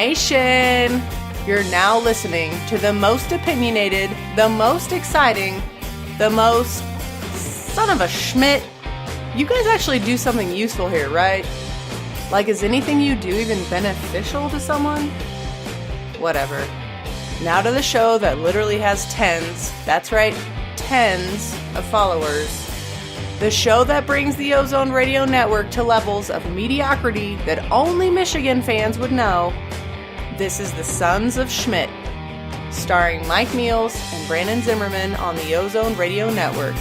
Nation. You're now listening to the most opinionated, the most exciting, the most son of a Schmidt. You guys actually do something useful here, right? Like, is anything you do even beneficial to someone? Whatever. Now to the show that literally has tens, that's right, tens of followers. The show that brings the Ozone Radio Network to levels of mediocrity that only Michigan fans would know. This is the Sons of Schmidt, starring Mike Meals and Brandon Zimmerman on the Ozone Radio Network.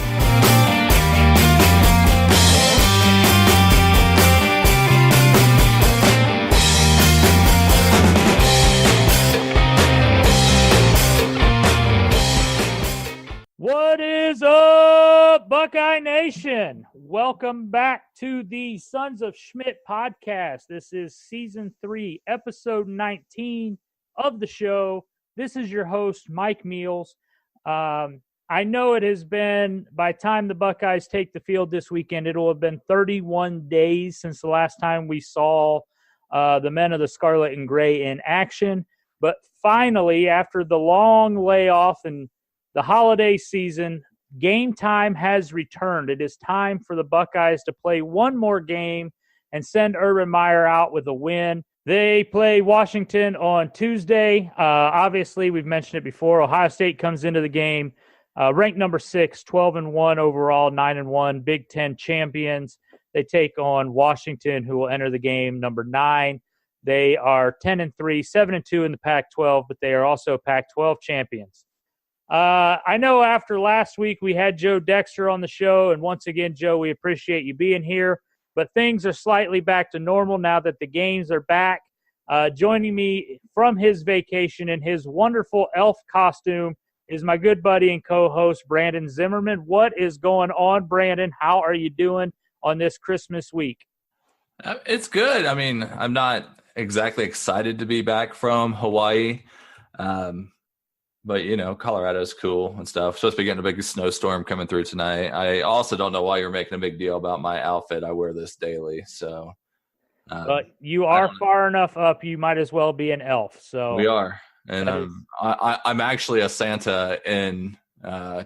What is up, Buckeye Nation? Welcome back to the Sons of Schmidt podcast. This is season 3, episode 19 of the show. This is your host, Mike Meals. I know it has been, by the time the Buckeyes take the field this weekend, it will have been 31 days since the last time we saw the men of the Scarlet and Gray in action. But finally, after the long layoff and the holiday season, game time has returned. It is time for the Buckeyes to play one more game and send Urban Meyer out with a win. They play Washington on Tuesday. Obviously, we've mentioned it before. Ohio State comes into the game ranked number 6, 12-1 overall, 9-1, Big Ten champions. They take on Washington, who will enter the game number 9. They are 10-3, 7-2 in the Pac-12, but they are also Pac-12 champions. I know after last week we had Joe Dexter on the show, and once again, Joe, we appreciate you being here, but things are slightly back to normal now that the games are back. Joining me from his vacation in his wonderful elf costume is my good buddy and co-host, Brandon Zimmerman. What is going on, Brandon? How are you doing on this Christmas week? It's good. I mean, I'm not exactly excited to be back from Hawaii. But, you know, Colorado's cool and stuff. Supposed to be getting a big snowstorm coming through tonight. I also don't know why you're making a big deal about my outfit. I wear this daily. So, but you are far enough up, you might as well be an elf. So we are. And I'm actually a Santa in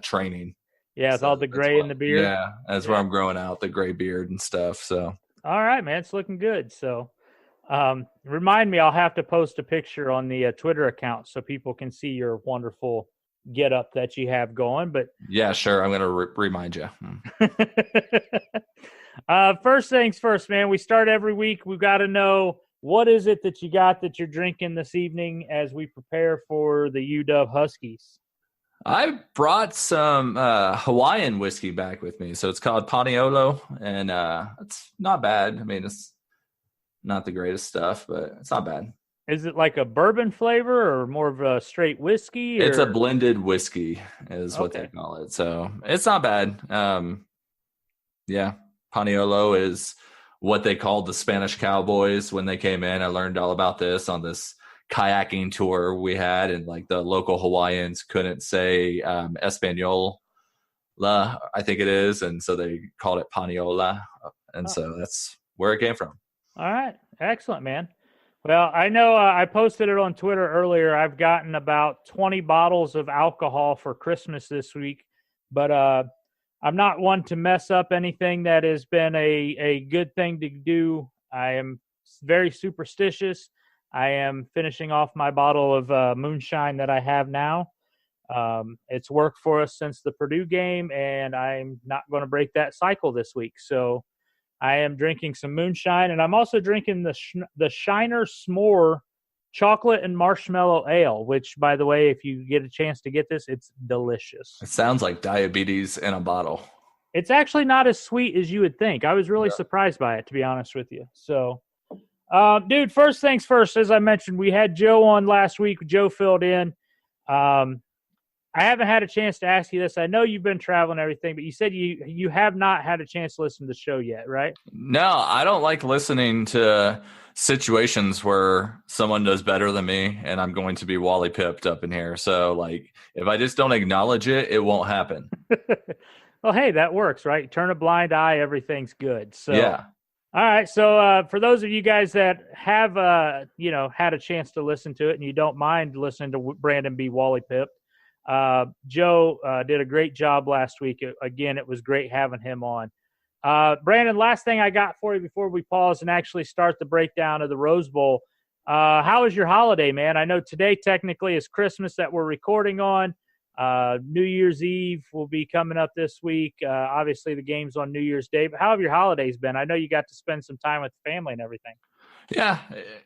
training. Yeah, with all the gray in the beard. Yeah, that's where I'm growing out the gray beard and stuff. So, all right, man. It's looking good. So, remind me, I'll have to post a picture on the Twitter account so people can see your wonderful get up that you have going. But yeah, sure. I'm going to remind you. First things first, man, we start every week. We've got to know, what is it that you got that you're drinking this evening as we prepare for the UW Huskies? I brought some Hawaiian whiskey back with me. So it's called Paniolo, and it's not bad. I mean, it's not the greatest stuff, but it's not bad. Is it like a bourbon flavor or more of a straight whiskey? Or? It's a blended whiskey is what they call it. So it's not bad. Yeah. Paniolo is what they called the Spanish cowboys when they came in. I learned all about this on this kayaking tour we had, and like the local Hawaiians couldn't say Espanol, I think it is. And so they called it Paniola. And so that's where it came from. All right. Excellent, man. Well, I know I posted it on Twitter earlier. I've gotten about 20 bottles of alcohol for Christmas this week, but I'm not one to mess up anything that has been a good thing to do. I am very superstitious. I am finishing off my bottle of moonshine that I have now. It's worked for us since the Purdue game, and I'm not going to break that cycle this week. So I am drinking some moonshine, and I'm also drinking the Shiner S'more chocolate and marshmallow ale, which, by the way, if you get a chance to get this, it's delicious. It sounds like diabetes in a bottle. It's actually not as sweet as you would think. I was really surprised by it, to be honest with you. So, dude, first things first, as I mentioned, we had Joe on last week. Joe filled in. I haven't had a chance to ask you this. I know you've been traveling and everything, but you said you have not had a chance to listen to the show yet, right? No, I don't like listening to situations where someone does better than me and I'm going to be Wally pipped up in here. So, like, if I just don't acknowledge it, it won't happen. Well, hey, that works, right? Turn a blind eye, everything's good. So, yeah. All right. So for those of you guys that have, had a chance to listen to it and you don't mind listening to Brandon B. Wally Pip, Joe did a great job last week. Again, it was great having him on. Brandon, last thing I got for you before we pause and actually start the breakdown of the Rose Bowl. How was your holiday, man? I know today technically is Christmas that we're recording on. New Year's Eve will be coming up this week. Obviously, the game's on New Year's Day. But how have your holidays been? I know you got to spend some time with the family and everything. Yeah,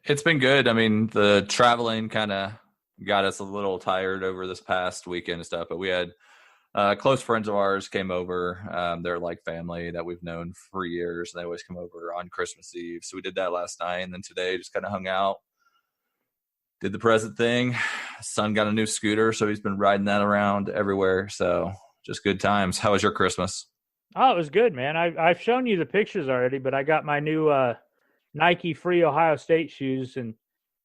it's been good. I mean, the traveling kind of got us a little tired over this past weekend and stuff, but we had close friends of ours came over. They're like family that we've known for years, and they always come over on Christmas Eve. So we did that last night, and then today just kind of hung out, did the present thing. Son got a new scooter, so he's been riding that around everywhere. So just good times. How was your Christmas? Oh, it was good, man. I've shown you the pictures already, but I got my new Nike Free Ohio State shoes, and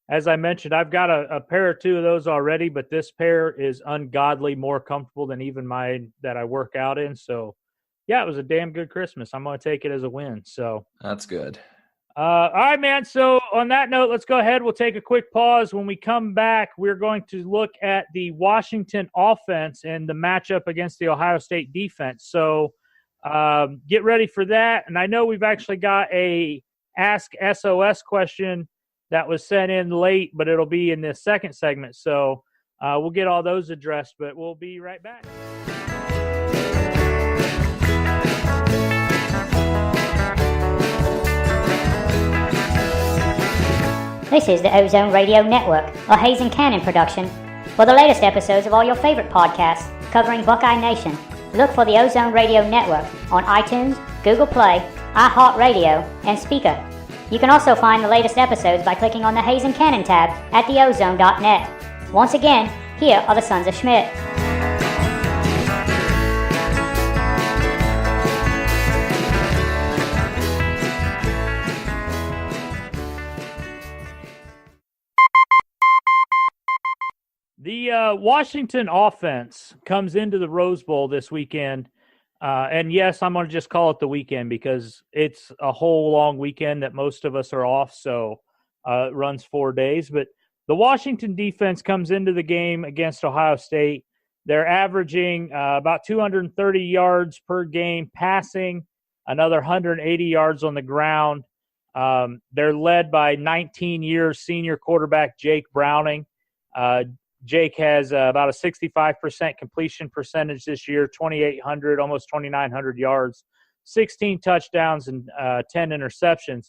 as I mentioned, I've got a pair or two of those already, but this pair is ungodly more comfortable than even mine that I work out in. So, yeah, it was a damn good Christmas. I'm going to take it as a win. So that's good. All right, man. So on that note, let's go ahead. We'll take a quick pause. When we come back, we're going to look at the Washington offense and the matchup against the Ohio State defense. So get ready for that. And I know we've actually got a Ask SOS question that was sent in late, but it'll be in this second segment. So we'll get all those addressed, but we'll be right back. This is the Ozone Radio Network, a Hayes and Cannon production. For the latest episodes of all your favorite podcasts covering Buckeye Nation, look for the Ozone Radio Network on iTunes, Google Play, iHeartRadio, and Speaker. You can also find the latest episodes by clicking on the Hayes and Cannon tab at theozone.net. Once again, here are the Sons of Schmidt. The Washington offense comes into the Rose Bowl this weekend. And yes, I'm going to just call it the weekend because it's a whole long weekend that most of us are off. So it runs 4 days. But the Washington defense comes into the game against Ohio State. They're averaging about 230 yards per game passing, another 180 yards on the ground. They're led by 19-year senior quarterback Jake Browning. Jake has about a 65% completion percentage this year, 2,800, almost 2,900 yards, 16 touchdowns, and 10 interceptions.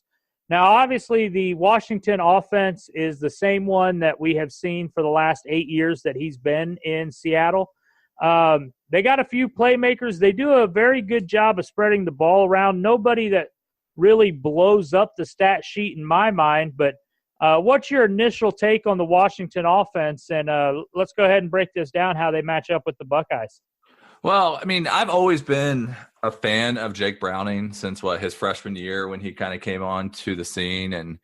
Now, obviously, the Washington offense is the same one that we have seen for the last 8 years that he's been in Seattle. They got a few playmakers. They do a very good job of spreading the ball around. Nobody that really blows up the stat sheet in my mind, but what's your initial take on the Washington offense? And let's go ahead and break this down, how they match up with the Buckeyes. Well, I mean, I've always been a fan of Jake Browning since his freshman year when he kind of came on to the scene. And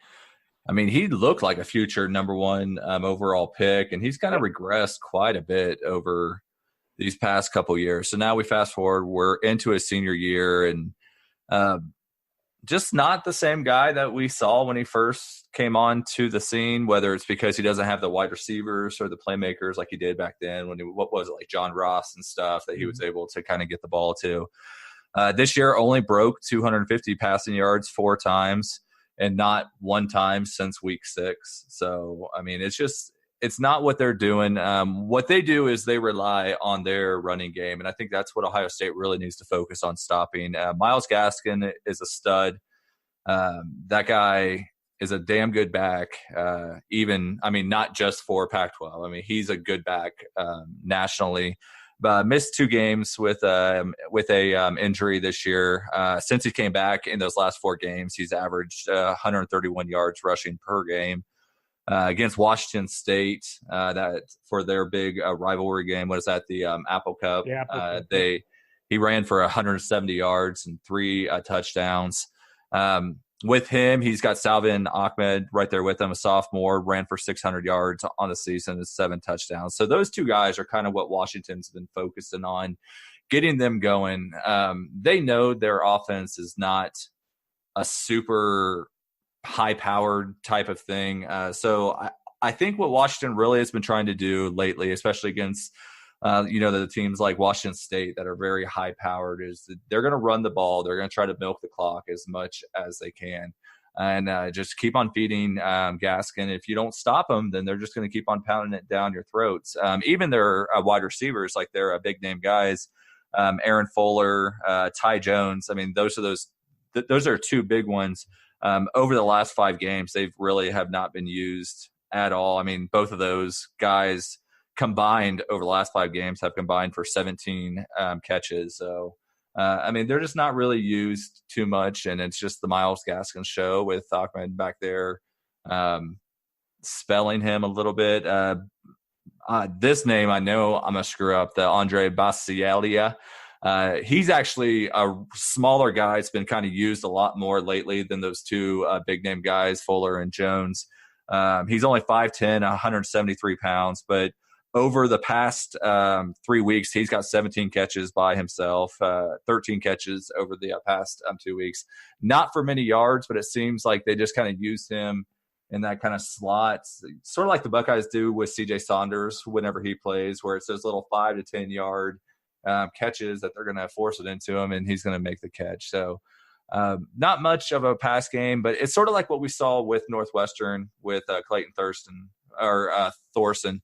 I mean, he looked like a future number one overall pick, and he's kind of regressed quite a bit over these past couple years. So now we fast forward, we're into his senior year, and just not the same guy that we saw when he first came on to the scene, whether it's because he doesn't have the wide receivers or the playmakers like he did back then when like John Ross and stuff that he was able to kind of get the ball to. This year only broke 250 passing yards 4 times and not 1 time since week 6. So, I mean, it's not what they're doing. What they do is they rely on their running game, and I think that's what Ohio State really needs to focus on stopping. Myles Gaskin is a stud. That guy is a damn good back. Not just for Pac-12. I mean, he's a good back nationally. Missed 2 games with a injury this year. Since he came back in those last 4 games, he's averaged 131 yards rushing per game. Against Washington State, that for their big rivalry game. What is that? The Apple Cup. Yeah, he ran for 170 yards and 3 touchdowns. With him, he's got Salvin Ahmed right there with him, a sophomore, ran for 600 yards on the season and 7 touchdowns. So those 2 guys are kind of what Washington's been focusing on, getting them going. They know their offense is not a super high-powered type of thing. So I think what Washington really has been trying to do lately, especially against the teams like Washington State that are very high-powered, is that they're going to run the ball. They're going to try to milk the clock as much as they can. And just keep on feeding Gaskin. If you don't stop them, then they're just going to keep on pounding it down your throats. Even their wide receivers, like their big-name guys, Aaron Fuller, Ty Jones. I mean, those are two big ones. Over the last 5 games, they've really have not been used at all. I mean, both of those guys combined over the last 5 games have combined for 17 catches. So, I mean, they're just not really used too much, and it's just the Myles Gaskin show with Ahmed back there spelling him a little bit. This name I know I'm going to screw up, the Andre Basialia. He's actually a smaller guy. It's been kind of used a lot more lately than those two big-name guys, Fuller and Jones. He's only 5'10", 173 pounds, but over the past 3 weeks, he's got 17 catches by himself, 13 catches over the past 2 weeks. Not for many yards, but it seems like they just kind of use him in that kind of slot, sort of like the Buckeyes do with C.J. Saunders whenever he plays, where it's those little 5 to 10 yard catches that they're going to force it into him, and he's going to make the catch. So not much of a pass game, but it's sort of like what we saw with Northwestern with Clayton Thorson,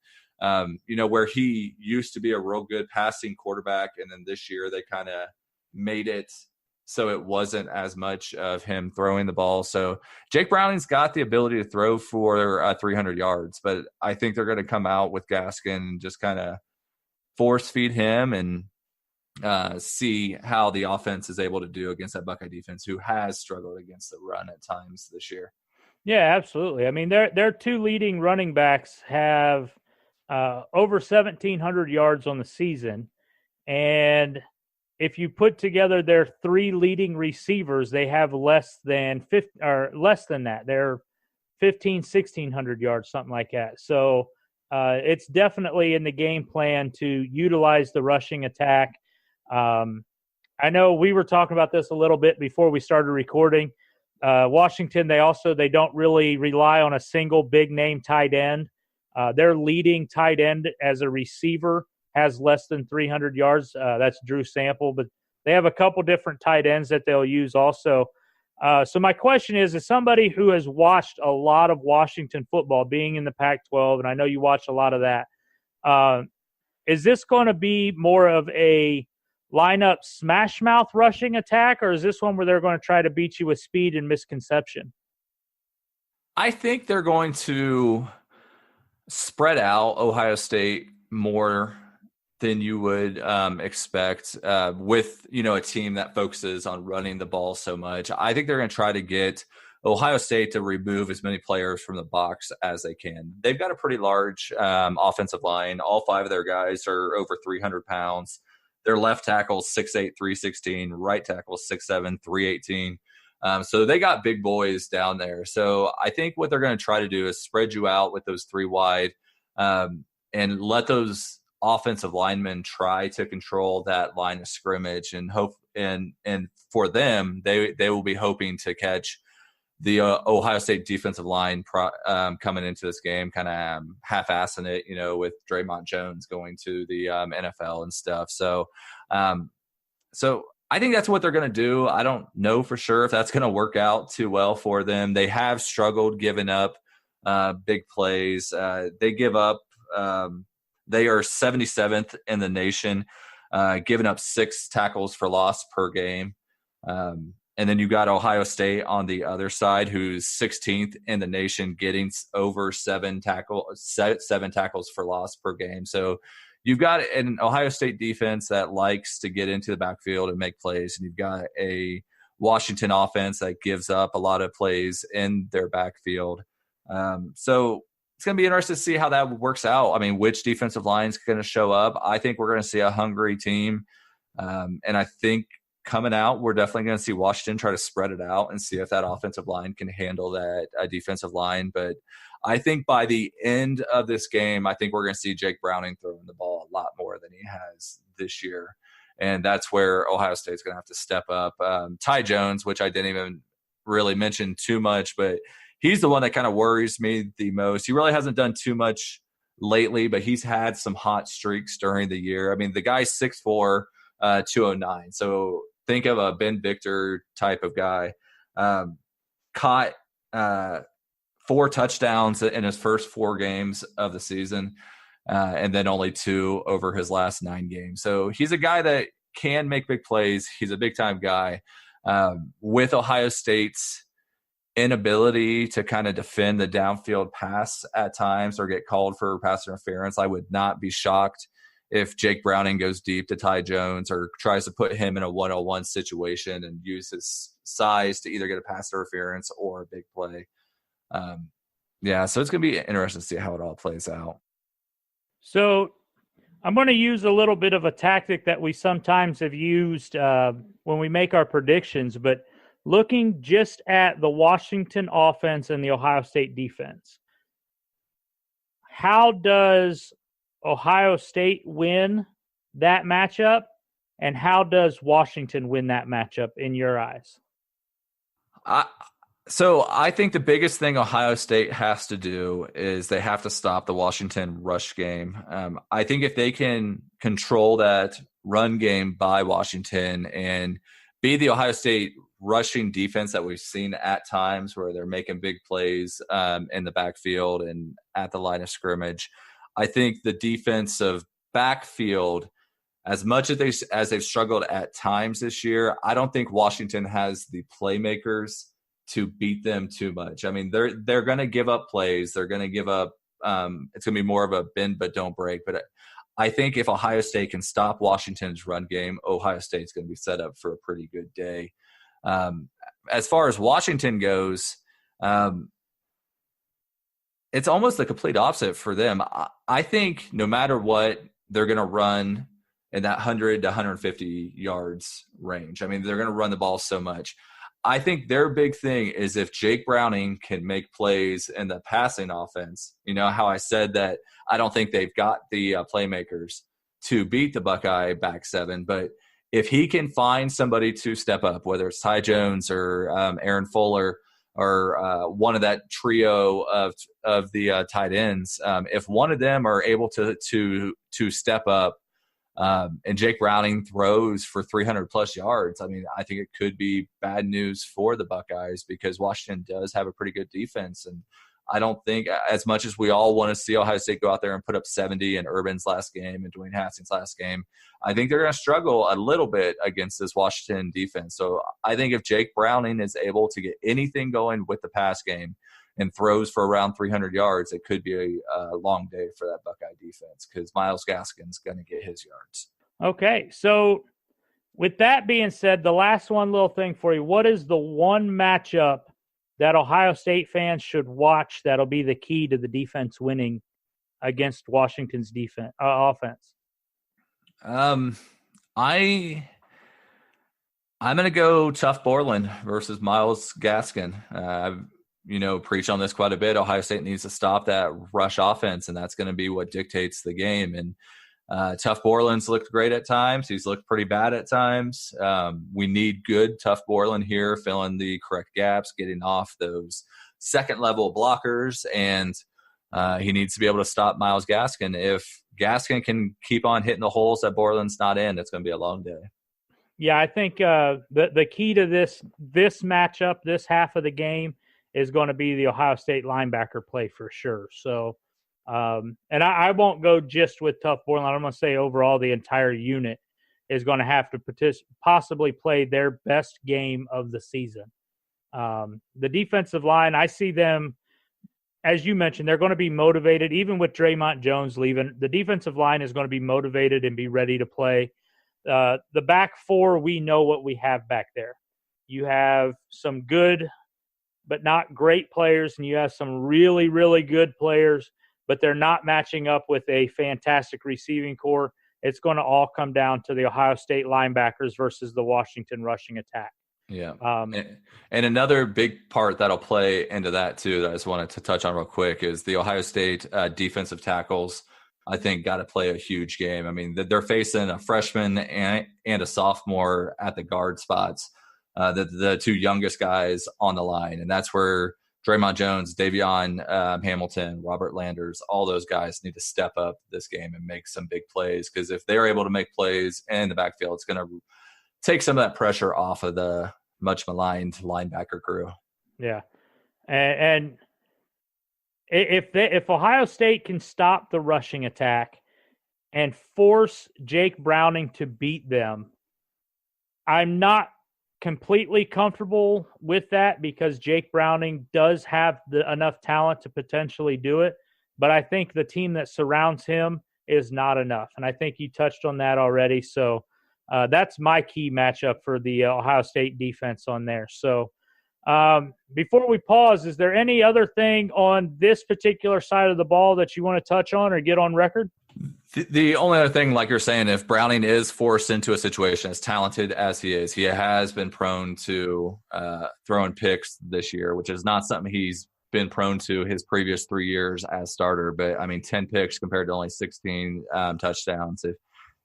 where he used to be a real good passing quarterback, and then this year they kind of made it so it wasn't as much of him throwing the ball. So Jake Browning's got the ability to throw for 300 yards, but I think they're going to come out with Gaskin and just kind of force feed him and see how the offense is able to do against that Buckeye defense, who has struggled against the run at times this year. Yeah, absolutely. I mean, their 2 leading running backs have over 1,700 yards on the season, and if you put together their 3 leading receivers, they have less than that. They're 1,600 yards, something like that. So it's definitely in the game plan to utilize the rushing attack. I know we were talking about this a little bit before we started recording. Washington, they don't really rely on a single big name tight end. Their leading tight end as a receiver has less than 300 yards. That's Drew Sample, but they have a couple different tight ends that they'll use also. So my question is, as somebody who has watched a lot of Washington football, being in the Pac-12, and I know you watch a lot of that, is this going to be more of a lineup smash mouth rushing attack, or is this one where they're going to try to beat you with speed and misconception? I think they're going to spread out Ohio State more than you would expect with, a team that focuses on running the ball so much. I think they're going to try to get Ohio State to remove as many players from the box as they can. They've got a pretty large offensive line. All 5 of their guys are over 300 pounds. Their left tackle's 6'8", 316, right tackle's 6'7", 318. So they got big boys down there. So I think what they're going to try to do is spread you out with those 3 wide and let those offensive linemen try to control that line of scrimmage, and hope and for them, they will be hoping to catch the Ohio State defensive line coming into this game, kind of half-assing it, with Draymond Jones going to the NFL and stuff. So I think that's what they're going to do. I don't know for sure if that's going to work out too well for them. They have struggled giving up big plays. They give up they are 77th in the nation, giving up 6 tackles for loss per game. And then you got Ohio State on the other side, who's 16th in the nation, getting over 7 tackles for loss per game. So you've got an Ohio State defense that likes to get into the backfield and make plays, and you've got a Washington offense that gives up a lot of plays in their backfield. So it's going to be interesting to see how that works out. I mean, which defensive line is going to show up? I think we're going to see a hungry team. And I think coming out, we're definitely going to see Washington try to spread it out and see if that offensive line can handle that defensive line. But I think by the end of this game, I think we're going to see Jake Browning throwing the ball a lot more than he has this year. And that's where Ohio State's going to have to step up. Ty Jones, which I didn't even really mention too much, but he's the one that kind of worries me the most. He really hasn't done too much lately, but he's had some hot streaks during the year. I mean, the guy's 6'4", 209. So think of a Ben Victor type of guy. Caught 4 touchdowns in his first 4 games of the season, and then only 2 over his last 9 games. So he's a guy that can make big plays. He's a big-time guy. With Ohio State's inability to kind of defend the downfield pass at times or get called for pass interference, I would not be shocked if Jake Browning goes deep to Ty Jones or tries to put him in a one-on-one situation and use his size to either get a pass interference or a big play. So it's going to be interesting to see how it all plays out. So I'm going to use a little bit of a tactic that we sometimes have used when we make our predictions, but looking just at the Washington offense and the Ohio State defense, how does Ohio State win that matchup, and how does Washington win that matchup in your eyes? So I think the biggest thing Ohio State has to do is they have to stop the Washington rush game. I think if they can control that run game by Washington and be the Ohio State rushing defense that we've seen at times where they're making big plays in the backfield and at the line of scrimmage, I think the defensive backfield, as much as they've struggled at times this year, I don't think Washington has the playmakers to beat them too much. I mean, they're going to give up plays. They're going to give up. It's going to be more of a bend but don't break. But I think if Ohio State can stop Washington's run game, Ohio State's going to be set up for a pretty good day. As far as Washington goes, it's almost the complete opposite for them. I think no matter what, they're going to run in that 100 to 150 yards range. I mean, they're going to run the ball so much. I think their big thing is if Jake Browning can make plays in the passing offense. You know how I said that I don't think they've got the playmakers to beat the Buckeye back seven, but if he can find somebody to step up, whether it's Ty Jones or Aaron Fuller or one of that trio of the tight ends, if one of them are able to step up, and Jake Browning throws for 300-plus yards, I mean, I think it could be bad news for the Buckeyes because Washington does have a pretty good defense. And I don't think, as much as we all want to see Ohio State go out there and put up 70 in Urban's last game and Dwayne Haskins' last game, I think they're going to struggle a little bit against this Washington defense. So I think if Jake Browning is able to get anything going with the pass game and throws for around 300 yards, it could be a long day for that Buckeye defense because Myles Gaskin's going to get his yards. Okay, so with that being said, the last one little thing for you, what is the one matchup that Ohio State fans should watch that'll be the key to the defense winning against Washington's offense? I'm going to go Tough Borland versus Myles Gaskin. I've preach on this quite a bit. Ohio State needs to stop that rush offense, and that's going to be what dictates the game. And Tough Borland's looked great at times. He's looked pretty bad at times. We need good Tough Borland here, filling the correct gaps, getting off those second-level blockers, and he needs to be able to stop Myles Gaskin. If Gaskin can keep on hitting the holes that Borland's not in, it's going to be a long day. Yeah, I think the key to this matchup, this half of the game, is going to be the Ohio State linebacker play for sure. So, and I won't go just with Tough Borland. I'm going to say overall the entire unit is going to have to possibly play their best game of the season. The defensive line, I see them, as you mentioned, they're going to be motivated. Even with Draymond Jones leaving, the defensive line is going to be motivated and be ready to play. The back four, we know what we have back there. You have some good but not great players, and you have some really, really good players, but they're not matching up with a fantastic receiving core. It's going to all come down to the Ohio State linebackers versus the Washington rushing attack. Yeah. And another big part that'll play into that too, that I just wanted to touch on real quick, is the Ohio State defensive tackles, I think, got to play a huge game. I mean, they're facing a freshman and a sophomore at the guard spots. the two youngest guys on the line. And that's where Draymond Jones, Davion Hamilton, Robert Landers, all those guys need to step up this game and make some big plays, because if they're able to make plays in the backfield, it's going to take some of that pressure off of the much maligned linebacker crew. Yeah. And if Ohio State can stop the rushing attack and force Jake Browning to beat them, I'm not completely comfortable with that, because Jake Browning does have enough talent to potentially do it. But I think the team that surrounds him is not enough. And I think you touched on that already. So that's my key matchup for the Ohio State defense on there. So before we pause, is there any other thing on this particular side of the ball that you want to touch on or get on record? The only other thing, like you're saying, if Browning is forced into a situation, as talented as he is, he has been prone to throwing picks this year, which is not something he's been prone to his previous 3 years as starter. But, 10 picks compared to only 16 touchdowns.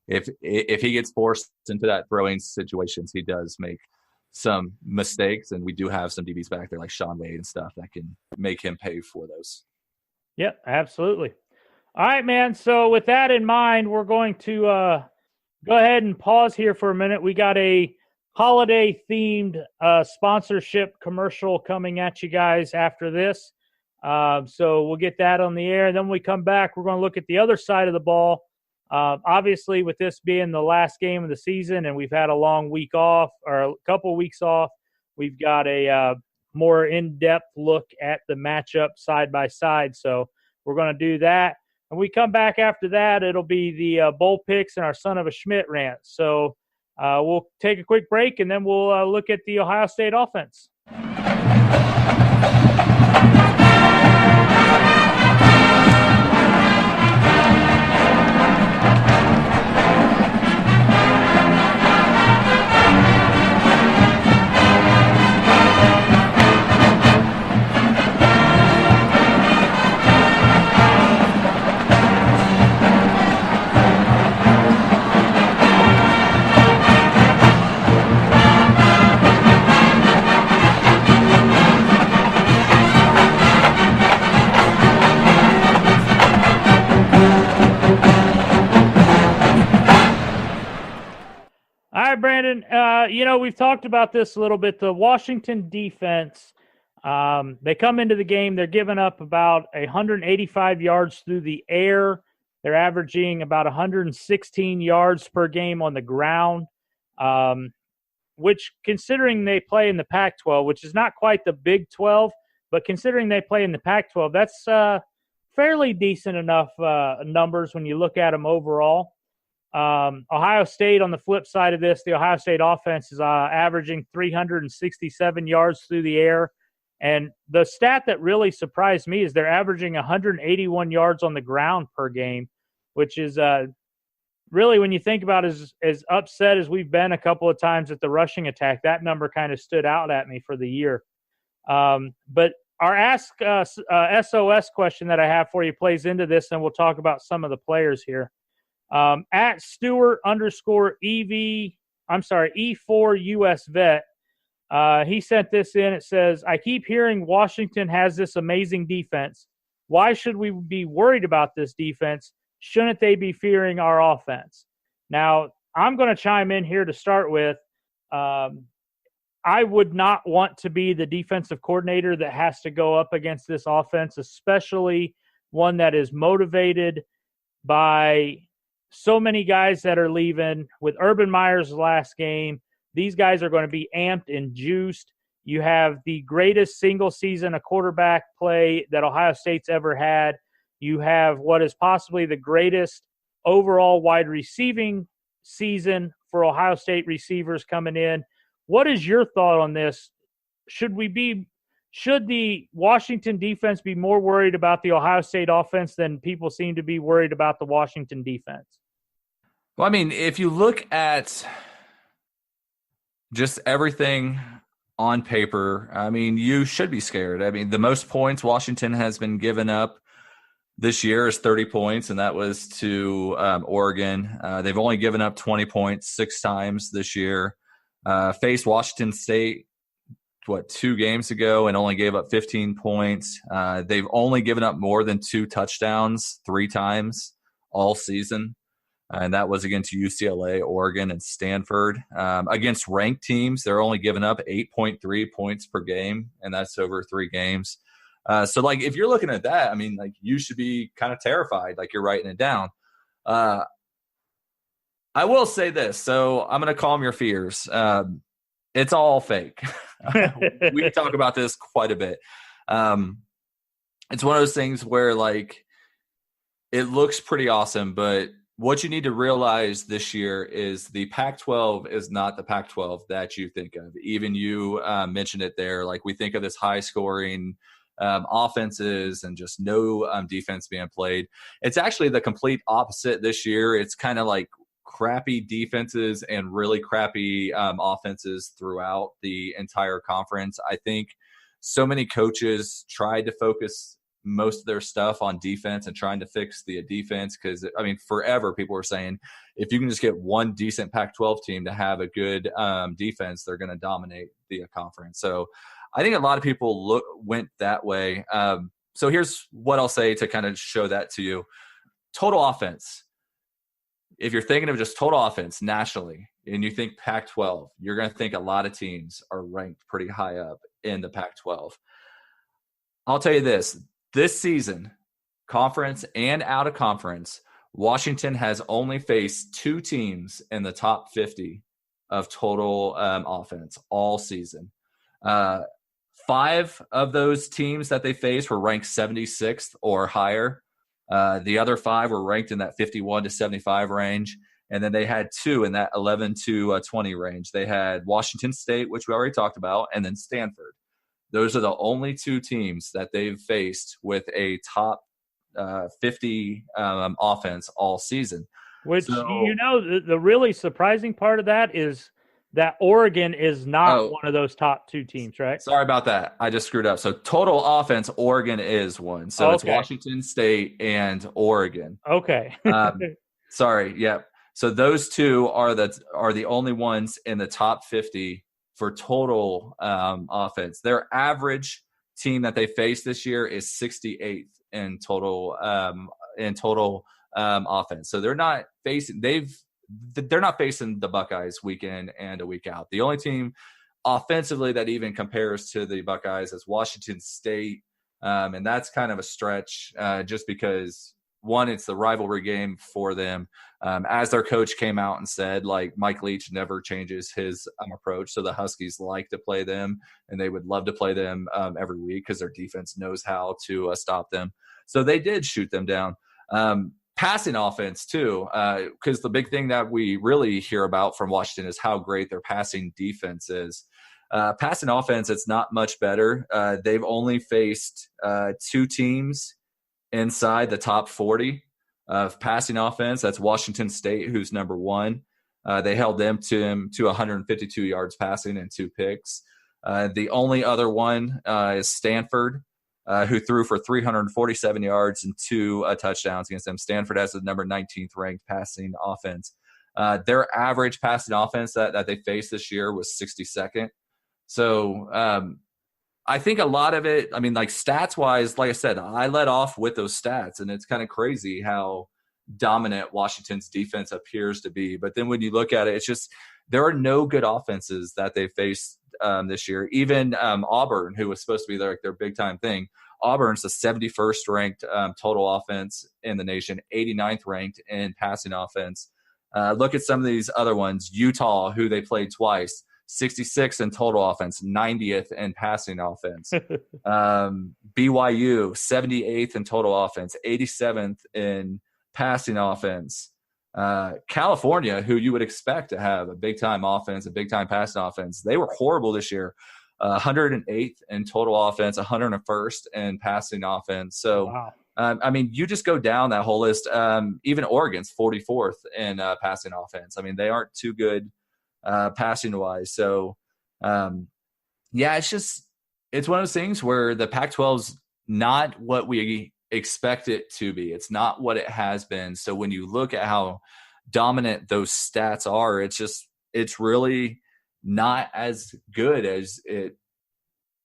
If he gets forced into that throwing situations, he does make some mistakes, and we do have some DBs back there like Sean Wade and stuff that can make him pay for those. Yep, absolutely. All right, man. So with that in mind, we're going to go ahead and pause here for a minute. We got a holiday-themed sponsorship commercial coming at you guys after this. So we'll get that on the air. And then when we come back, we're going to look at the other side of the ball. Obviously, with this being the last game of the season and we've had a long week off, or a couple weeks off, we've got a more in-depth look at the matchup side by side. So we're going to do that. And we come back after that, it'll be the bowl picks and our son of a Schmidt rant. So we'll take a quick break, and then we'll look at the Ohio State offense. All right, Brandon, we've talked about this a little bit. The Washington defense, they come into the game, they're giving up about 185 yards through the air. They're averaging about 116 yards per game on the ground, which, considering they play in the Pac-12, which is not quite the Big 12, but considering they play in the Pac-12, that's fairly decent enough numbers when you look at them overall. Ohio State, on the flip side of this, the Ohio State offense is averaging 367 yards through the air. And the stat that really surprised me is they're averaging 181 yards on the ground per game, which is really, when you think about it, as upset as we've been a couple of times at the rushing attack, that number kind of stood out at me for the year. But our Ask SOS question that I have for you plays into this, and we'll talk about some of the players here. At Stewart _E4 US vet, he sent this in. It says, I keep hearing Washington has this amazing defense. Why should we be worried about this defense? Shouldn't they be fearing our offense? Now, I'm going to chime in here to start with. I would not want to be the defensive coordinator that has to go up against this offense, especially one that is motivated by so many guys that are leaving. With Urban Meyer's last game, these guys are going to be amped and juiced. You have the greatest single season of quarterback play that Ohio State's ever had. You have what is possibly the greatest overall wide receiving season for Ohio State receivers coming in. What is your thought on this? Should the Washington defense be more worried about the Ohio State offense than people seem to be worried about the Washington defense? Well, if you look at just everything on paper, you should be scared. The most points Washington has been given up this year is 30 points, and that was to Oregon. They've only given up 20 points 6 times this year. Faced Washington State, 2 games ago, and only gave up 15 points. They've only given up more than 2 touchdowns 3 times all season. And that was against UCLA, Oregon, and Stanford. Against ranked teams, they're only giving up 8.3 points per game, and that's over 3 games. So, like, if you're looking at that, I mean, like, you should be kind of terrified, like you're writing it down. I will say this, so I'm going to calm your fears. It's all fake. We talk about this quite a bit. It's one of those things where, like, it looks pretty awesome, but what you need to realize this year is the Pac-12 is not the Pac-12 that you think of. Even you mentioned it there. Like, we think of this high-scoring offenses and just no defense being played. It's actually the complete opposite this year. It's kind of like crappy defenses and really crappy offenses throughout the entire conference. I think so many coaches tried to focus most of their stuff on defense and trying to fix the defense because, I mean, forever people were saying if you can just get one decent Pac-12 team to have a good defense, they're going to dominate the conference. So I think a lot of people went that way. So here's what I'll say to kind of show that to you. Total offense. If you're thinking of just total offense nationally and you think Pac-12, you're going to think a lot of teams are ranked pretty high up in the Pac-12. I'll tell you this season, conference and out of conference, Washington has only faced 2 teams in the top 50 of total offense all season. 5 of those teams that they faced were ranked 76th or higher. The other 5 were ranked in that 51 to 75 range. And then they had 2 in that 11 to 20 range. They had Washington State, which we already talked about, and then Stanford. Those are the only 2 teams that they've faced with a top 50 offense all season. Which, the really surprising part of that is that Oregon is not one of those top 2 teams, right? Sorry about that. I just screwed up. So total offense, Oregon is one. So It's Washington State and Oregon. Okay. Sorry. Yep. So those 2 are the only ones in the top 50 for total offense. Their average team that they faced this year is 68th in total offense. So they're not facing the Buckeyes week in and a week out. The only team offensively that even compares to the Buckeyes is Washington State. And that's kind of a stretch just because, one, it's the rivalry game for them. As their coach came out and said, like, Mike Leach never changes his approach. So the Huskies like to play them, and they would love to play them every week because their defense knows how to stop them. So they did shoot them down. Passing offense, too, because the big thing that we really hear about from Washington is how great their passing defense is. Passing offense, it's not much better. They've only faced 2 teams inside the top 40 of passing offense. That's Washington State, who's number 1. They held them to 152 yards passing and 2 picks. The only other one is Stanford, who threw for 347 yards and 2 touchdowns against them. Stanford has the number 19th ranked passing offense. Their average passing offense that they faced this year was 62nd. So I think a lot of it, I mean, like, stats-wise, like I said, I led off with those stats, and it's kind of crazy how dominant Washington's defense appears to be. But then when you look at it, it's just there are no good offenses that they faced this year. Even Auburn, who was supposed to be their big-time thing, Auburn's the 71st ranked total offense in the nation, 89th ranked in passing offense. Look at some of these other ones. Utah, who they played twice, 66th in total offense, 90th in passing offense. BYU, 78th in total offense, 87th in passing offense. California, who you would expect to have a big-time offense, a big-time passing offense, they were horrible this year. 108th in total offense, 101st in passing offense. So, wow. I mean, you just go down that whole list. Even Oregon's 44th in passing offense. I mean, they aren't too good passing-wise. So, yeah, it's one of those things where the Pac-12's not what we expect it to be. It's not what it has been. So when you look at how dominant those stats are, it's really not as good as it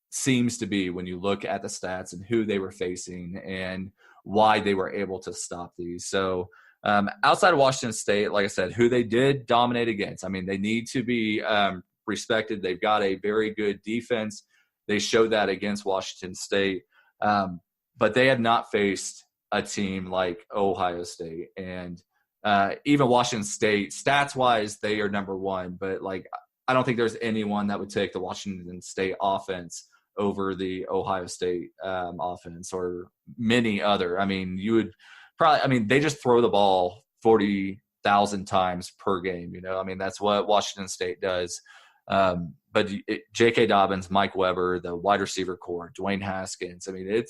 seems to be when you look at the stats and who they were facing and why they were able to stop these. So outside of Washington State, like I said, who they did dominate against, I mean, they need to be respected. They've got a very good defense. They showed that against Washington State. But they have not faced a team like Ohio State. And even Washington State, stats-wise, they are number one. But, like, I don't think there's anyone that would take the Washington State offense over the Ohio State offense or many other. I mean, you would probably – I mean, they just throw the ball 40,000 times per game. You know, I mean, that's what Washington State does. But J.K. Dobbins, Mike Weber, the wide receiver core, Dwayne Haskins. I mean,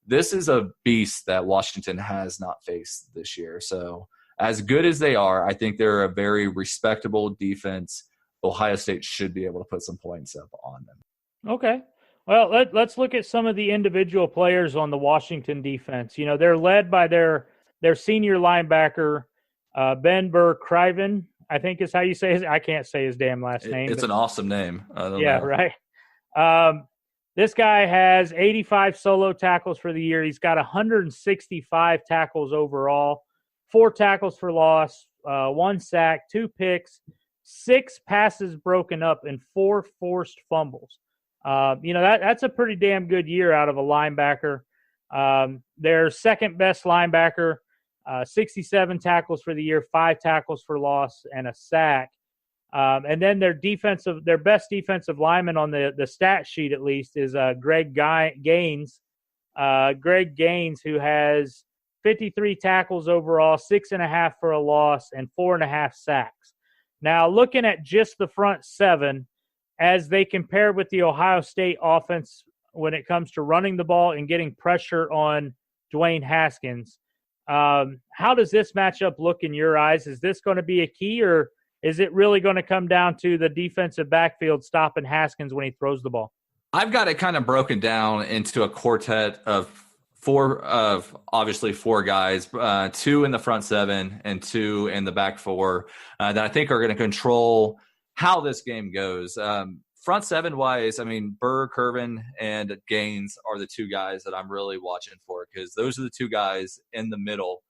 this is a beast that Washington has not faced this year. So as good as they are, I think they're a very respectable defense. Ohio State should be able to put some points up on them. Okay. Well, let's look at some of the individual players on the Washington defense. You know, they're led by their senior linebacker, Ben Burr-Criven, I think is how you say his. I can't say his damn last name. It's an awesome name. I don't know. Right. This guy has 85 solo tackles for the year. He's got 165 tackles overall, 4 tackles for loss, 1 sack, 2 picks, 6 passes broken up, and 4 forced fumbles. You know, that's a pretty damn good year out of a linebacker. Their second best linebacker, 67 tackles for the year, 5 tackles for loss, and a sack. And then their best defensive lineman on the stat sheet, at least, is Greg Gaines. Greg Gaines, who has 53 tackles overall, 6.5 for a loss, and 4.5 sacks. Now, looking at just the front 7, as they compare with the Ohio State offense when it comes to running the ball and getting pressure on Dwayne Haskins, how does this matchup look in your eyes? Is this going to be a key, or is it really going to come down to the defensive backfield stopping Haskins when he throws the ball? I've got it kind of broken down into a quartet of obviously 4 guys, 2 in the front 7 and 2 in the back 4 that I think are going to control how this game goes. Front 7 wise, I mean, Burr, Curvin, and Gaines are the 2 guys that I'm really watching for, because those are the 2 guys in the middle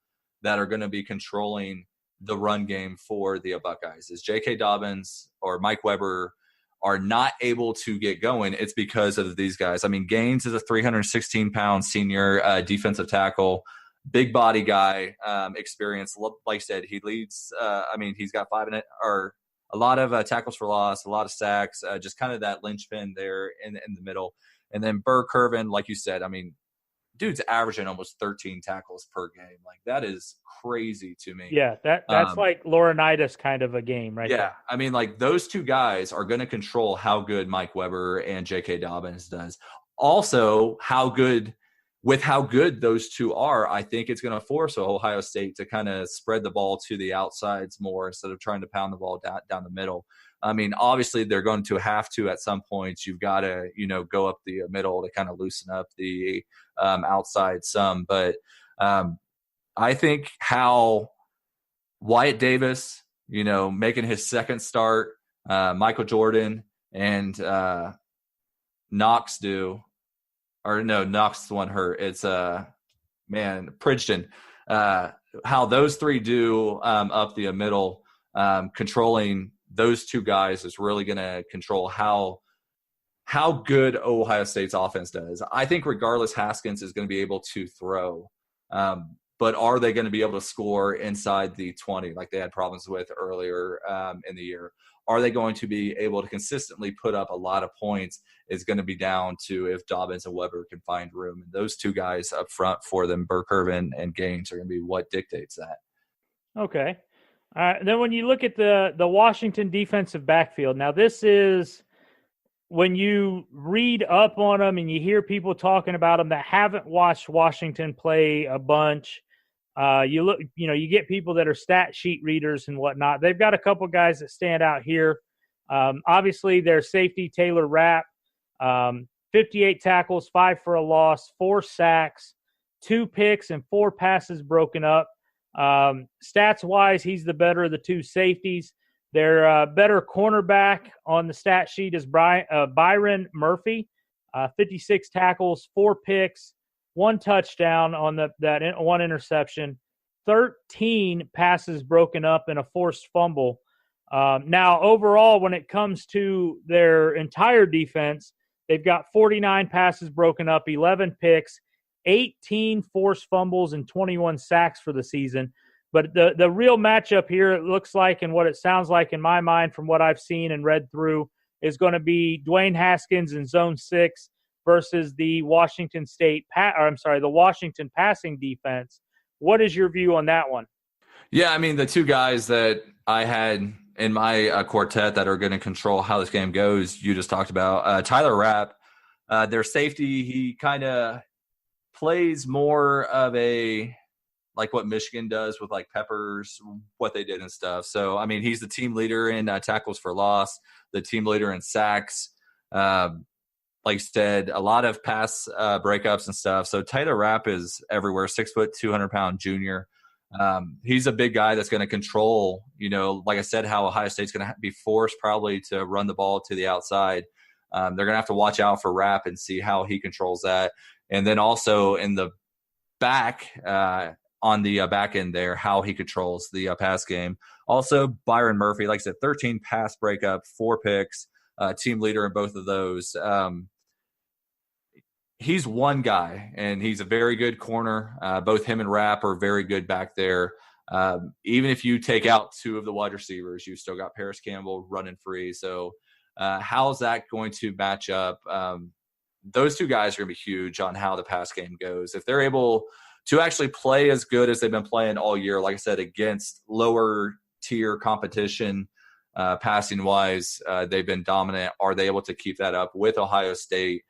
that are going to be controlling the run game for the Buckeyes. Is J.K. Dobbins or Mike Weber are not able to get going, it's because of these guys. I mean, Gaines is a 316-pound senior defensive tackle, big body guy, experience. Like I said, he leads. I mean, he's got a lot of tackles for loss, a lot of sacks, just kind of that linchpin there in the middle. And then Burr Curvin, like you said, I mean, dude's averaging almost 13 tackles per game. Like, that is crazy to me. Yeah, that's like Laurinaitis kind of a game, right? Yeah, there. I mean, like, those 2 guys are going to control how good Mike Weber and J.K. Dobbins does. Also, how good those 2 are, I think it's going to force Ohio State to kind of spread the ball to the outsides more instead of trying to pound the ball down the middle. I mean, obviously they're going to have to at some points. You've got to, go up the middle to kind of loosen up the outside some. But I think how Wyatt Davis, making his second start, Michael Jordan and Knox do. Or no, Knox the one hurt. It's Pridgeton. How those 3 do up the middle, controlling those 2 guys is really going to control how good Ohio State's offense does. I think regardless, Haskins is going to be able to throw, but are they going to be able to score inside the 20 like they had problems with earlier in the year? Are they going to be able to consistently put up a lot of points? Is going to be down to if Dobbins and Weber can find room. And those 2 guys up front for them, Burr Curvin and Gaines, are going to be what dictates that. Okay. Then when you look at the Washington defensive backfield, now this is when you read up on them and you hear people talking about them that haven't watched Washington play a bunch. You get people that are stat sheet readers and whatnot. They've got a couple guys that stand out here. Obviously, their safety, Taylor Rapp, 58 tackles, 5 for a loss, 4 sacks, 2 picks, and 4 passes broken up. Stats-wise, he's the better of the 2 safeties. Their better cornerback on the stat sheet is Byron Murphy, 56 tackles, 4 picks, 1 touchdown on that 1 interception, 13 passes broken up, and a forced fumble. Now, overall, when it comes to their entire defense, they've got 49 passes broken up, 11 picks, 18 forced fumbles, and 21 sacks for the season. But the real matchup here, it looks like, and what it sounds like in my mind from what I've seen and read through, is going to be Dwayne Haskins in zone 6 versus the Washington passing defense. What is your view on that one? Yeah, I mean, the two guys that I had in my quartet that are going to control how this game goes, you just talked about. Tyler Rapp, their safety, he kind of plays more of a – like what Michigan does with like Peppers, what they did and stuff. So, I mean, he's the team leader in tackles for loss, the team leader in sacks. Like you said, a lot of pass breakups and stuff. So Tyler Rapp is everywhere, 6 foot, 200-pound junior. He's a big guy that's going to control, like I said, how Ohio State's going to be forced probably to run the ball to the outside. They're going to have to watch out for Rapp and see how he controls that. And then also in the back, on the back end there, how he controls the pass game. Also, Byron Murphy, like I said, 13 pass breakup, 4 picks, team leader in both of those. He's one guy, and he's a very good corner. Both him and Rapp are very good back there. Even if you take out 2 of the wide receivers, you've still got Paris Campbell running free. So how's that going to match up? Those 2 guys are going to be huge on how the pass game goes. If they're able to actually play as good as they've been playing all year, like I said, against lower tier competition, passing wise, they've been dominant. Are they able to keep that up with Ohio State,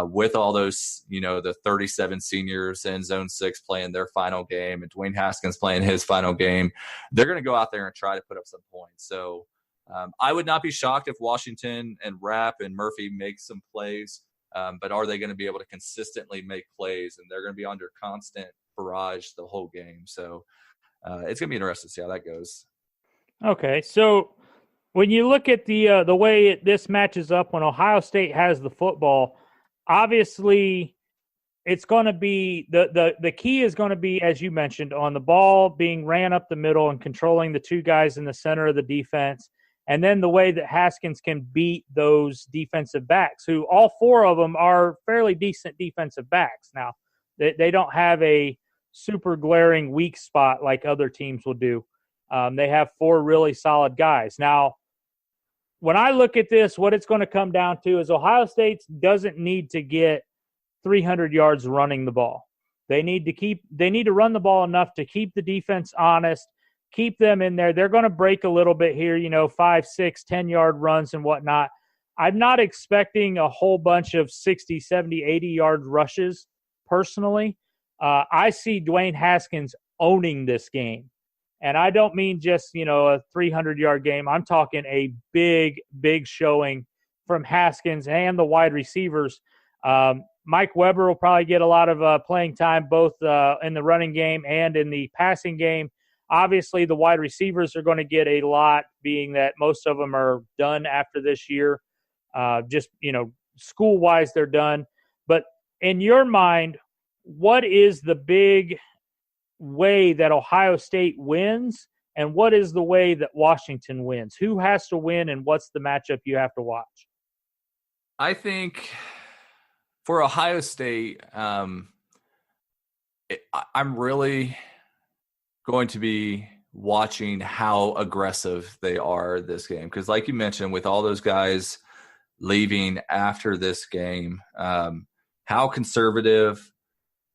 with all those, the 37 seniors in zone 6 playing their final game and Dwayne Haskins playing his final game? They're going to go out there and try to put up some points. So I would not be shocked if Washington and Rapp and Murphy make some plays. But are they going to be able to consistently make plays? And they're going to be under constant barrage the whole game. So it's going to be interesting to see how that goes. Okay, so when you look at the way this matches up when Ohio State has the football, obviously it's going to be the key is going to be, as you mentioned, on the ball being ran up the middle and controlling the 2 guys in the center of the defense. And then the way that Haskins can beat those defensive backs, who all 4 of them are fairly decent defensive backs. Now, they don't have a super glaring weak spot like other teams will do. They have 4 really solid guys. Now, when I look at this, what it's going to come down to is Ohio State doesn't need to get 300 yards running the ball. They need to run the ball enough to keep the defense honest, keep them in there. They're going to break a little bit here, 5, 6, 10-yard runs and whatnot. I'm not expecting a whole bunch of 60, 70, 80-yard rushes personally. I see Dwayne Haskins owning this game. And I don't mean just, a 300-yard game. I'm talking a big, big showing from Haskins and the wide receivers. Mike Weber will probably get a lot of playing time both in the running game and in the passing game. Obviously, the wide receivers are going to get a lot, being that most of them are done after this year. School-wise, they're done. But in your mind, what is the big way that Ohio State wins, and what is the way that Washington wins? Who has to win, and what's the matchup you have to watch? I think for Ohio State, I'm really going to be watching how aggressive they are this game. Because like you mentioned, with all those guys leaving after this game, how conservative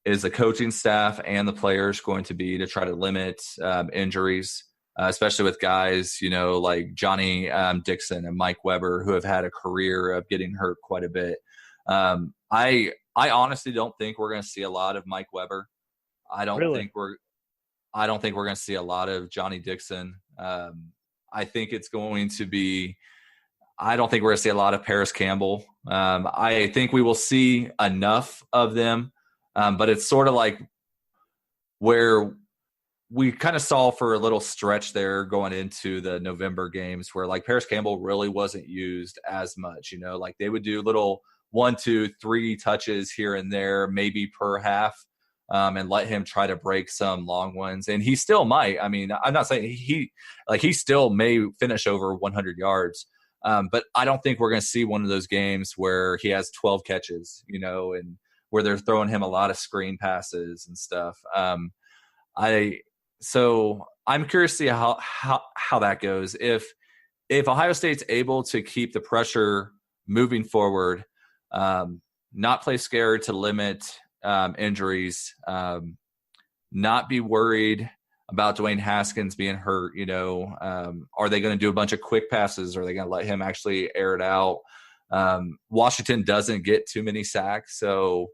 is the coaching staff and the players going to be to try to limit injuries, especially with guys, like Johnny Dixon and Mike Weber, who have had a career of getting hurt quite a bit. I honestly don't think we're going to see a lot of Mike Weber. I don't think we're going to see a lot of Johnny Dixon. I think it's going to be – I don't think we're going to see a lot of Paris Campbell. I think we will see enough of them, but it's sort of like where we kind of saw for a little stretch there going into the November games where like Paris Campbell really wasn't used as much, like they would do little 1, 2, 3 touches here and there, maybe per half, and let him try to break some long ones. And he still might. I mean, I'm not saying he still may finish over 100 yards. But I don't think we're going to see one of those games where he has 12 catches, and where they're throwing him a lot of screen passes and stuff. So I'm curious to see how that goes. If Ohio State's able to keep the pressure moving forward, not play scared to limit injuries, not be worried about Dwayne Haskins being hurt, are they going to do a bunch of quick passes? Or are they going to let him actually air it out? Washington doesn't get too many sacks, so,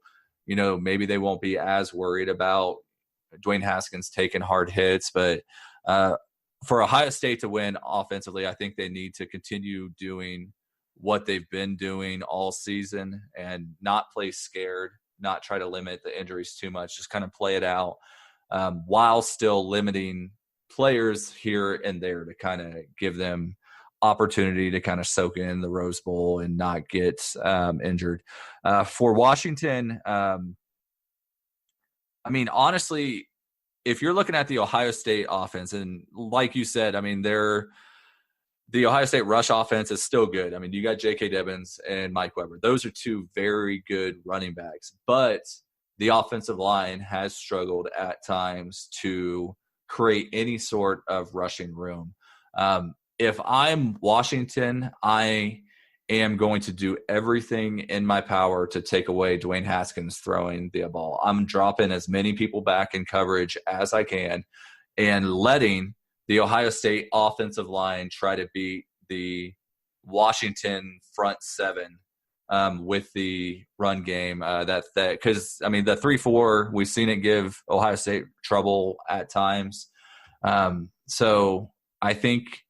maybe they won't be as worried about Dwayne Haskins taking hard hits. But for Ohio State to win offensively, I think they need to continue doing what they've been doing all season and not play scared, not try to limit the injuries too much, just kind of play it out. While still limiting players here and there to kind of give them opportunity to kind of soak in the Rose Bowl and not get injured. For Washington, honestly, if you're looking at the Ohio State offense, and like you said, the Ohio State rush offense is still good. You got J.K. Dobbins and Mike Weber. Those are 2 very good running backs, but the offensive line has struggled at times to create any sort of rushing room. If I'm Washington, I am going to do everything in my power to take away Dwayne Haskins throwing the ball. I'm dropping as many people back in coverage as I can and letting the Ohio State offensive line try to beat the Washington front 7 with the run game. Because the 3-4, we've seen it give Ohio State trouble at times. So I think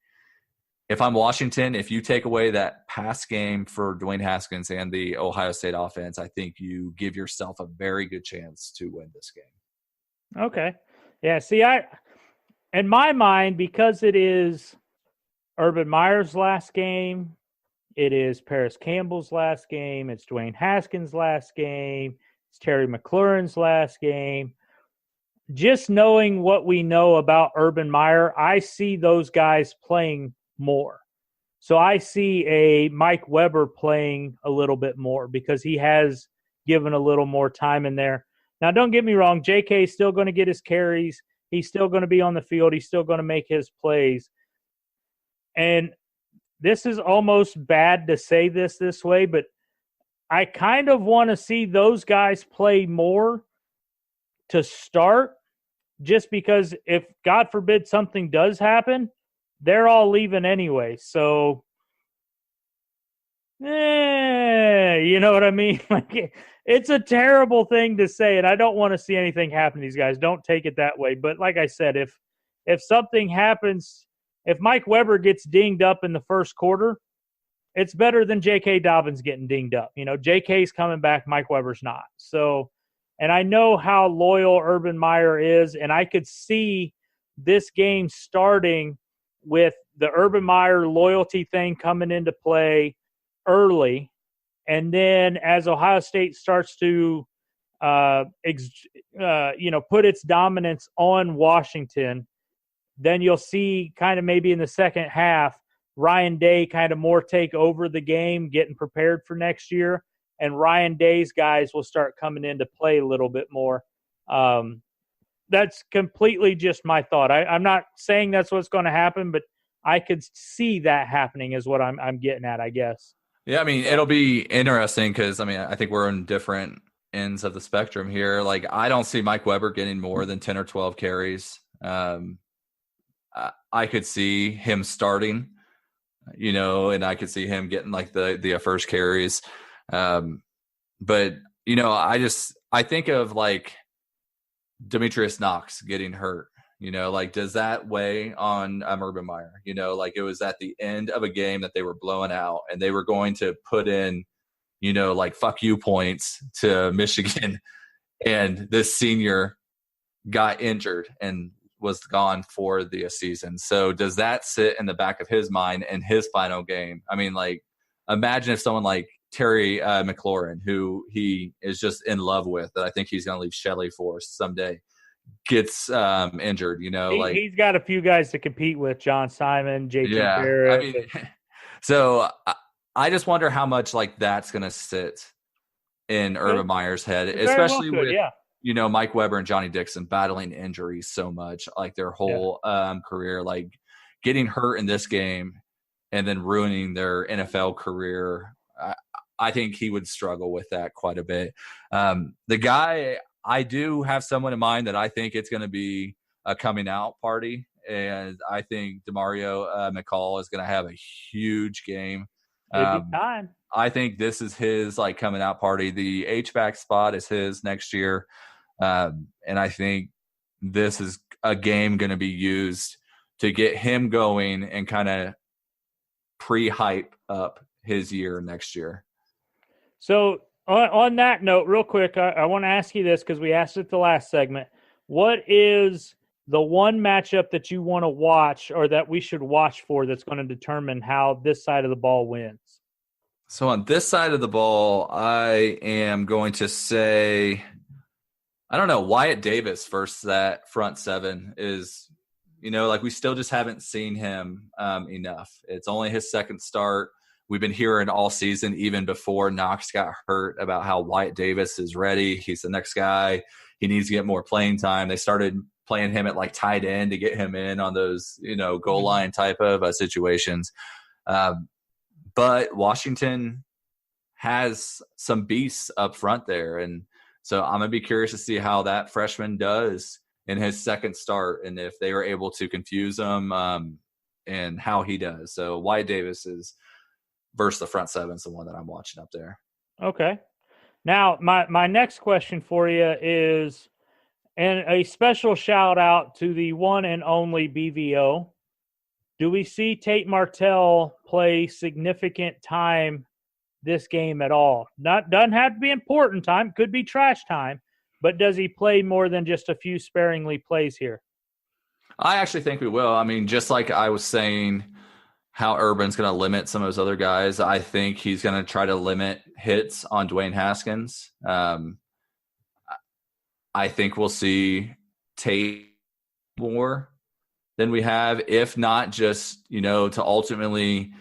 if I'm Washington, if you take away that pass game for Dwayne Haskins and the Ohio State offense, I think you give yourself a very good chance to win this game. Okay. Yeah, see, in my mind, because it is Urban Meyer's last game, it is Paris Campbell's last game, it's Dwayne Haskins' last game, it's Terry McLaurin's last game. Just knowing what we know about Urban Meyer, I see those guys playing more. So I see a Mike Weber playing a little bit more because he has given a little more time in there. Now, don't get me wrong, JK is still going to get his carries. He's still going to be on the field. He's still going to make his plays. And this is almost bad to say this way, but I kind of want to see those guys play more to start, just because if, God forbid, something does happen, they're all leaving anyway. So, you know what I mean? Like, it's a terrible thing to say, and I don't want to see anything happen to these guys. Don't take it that way. But like I said, if something happens, if Mike Weber gets dinged up in the first quarter, it's better than J.K. Dobbins getting dinged up. J.K.'s coming back, Mike Weber's not. So, and I know how loyal Urban Meyer is, and I could see this game starting with the Urban Meyer loyalty thing coming into play early. And then as Ohio State starts to, put its dominance on Washington, then you'll see kind of maybe in the second half, Ryan Day kind of more take over the game, getting prepared for next year. And Ryan Day's guys will start coming into play a little bit more. That's completely just my thought. I'm not saying that's what's going to happen, but I could see that happening is what I'm getting at, I guess. Yeah, it'll be interesting because, I think we're on different ends of the spectrum here. Like, I don't see Mike Weber getting more than 10 or 12 carries. I could see him starting, and I could see him getting like the first carries. But, I think of like Demetrius Knox getting hurt. Does that weigh on Urban Meyer? It was at the end of a game that they were blowing out and they were going to put in, fuck you points to Michigan. And this senior got injured and was gone for the season. So does that sit in the back of his mind in his final game? I mean, like, imagine if someone like Terry McLaurin, who he is just in love with, that I think he's going to leave Shelley for someday, gets injured. He's got a few guys to compete with: John Simon, JT Barrett. I mean, so I just wonder how much like that's going to sit in Urban Meyer's head, especially with Mike Weber and Johnny Dixon battling injuries so much, like their whole career, like getting hurt in this game and then ruining their NFL career. I think he would struggle with that quite a bit. The guy, I do have someone in mind that I think it's going to be a coming out party, and I think DeMario McCall is going to have a huge game. It'd be time. I think this is his like coming out party. The H-back spot is his next year. And I think this is a game going to be used to get him going and kind of pre-hype up his year next year. So on that note, real quick, I want to ask you this because we asked it the last segment. What is the one matchup that you want to watch or that we should watch for that's going to determine how this side of the ball wins? So on this side of the ball, I am going to say, I don't know, Wyatt Davis versus that front seven is, like we still just haven't seen him enough. It's only his second start. We've been hearing all season, even before Knox got hurt, about how Wyatt Davis is ready. He's the next guy. He needs to get more playing time. They started playing him at like tight end to get him in on those, goal line type of situations. But Washington has some beasts up front there. And so I'm going to be curious to see how that freshman does in his second start and if they are able to confuse him and how he does. So Wyatt Davis is versus the front seven is the one that I'm watching up there. Okay. Now, my next question for you is, and a special shout out to the one and only BVO. Do we see Tate Martell play significant time this game at all? Doesn't have to be important time, could be trash time, but does he play more than just a few sparingly plays here? I actually think we will. I mean, just like I was saying how Urban's going to limit some of those other guys, I think he's going to try to limit hits on Dwayne Haskins. I think we'll see Tate more than we have, if not just, to ultimately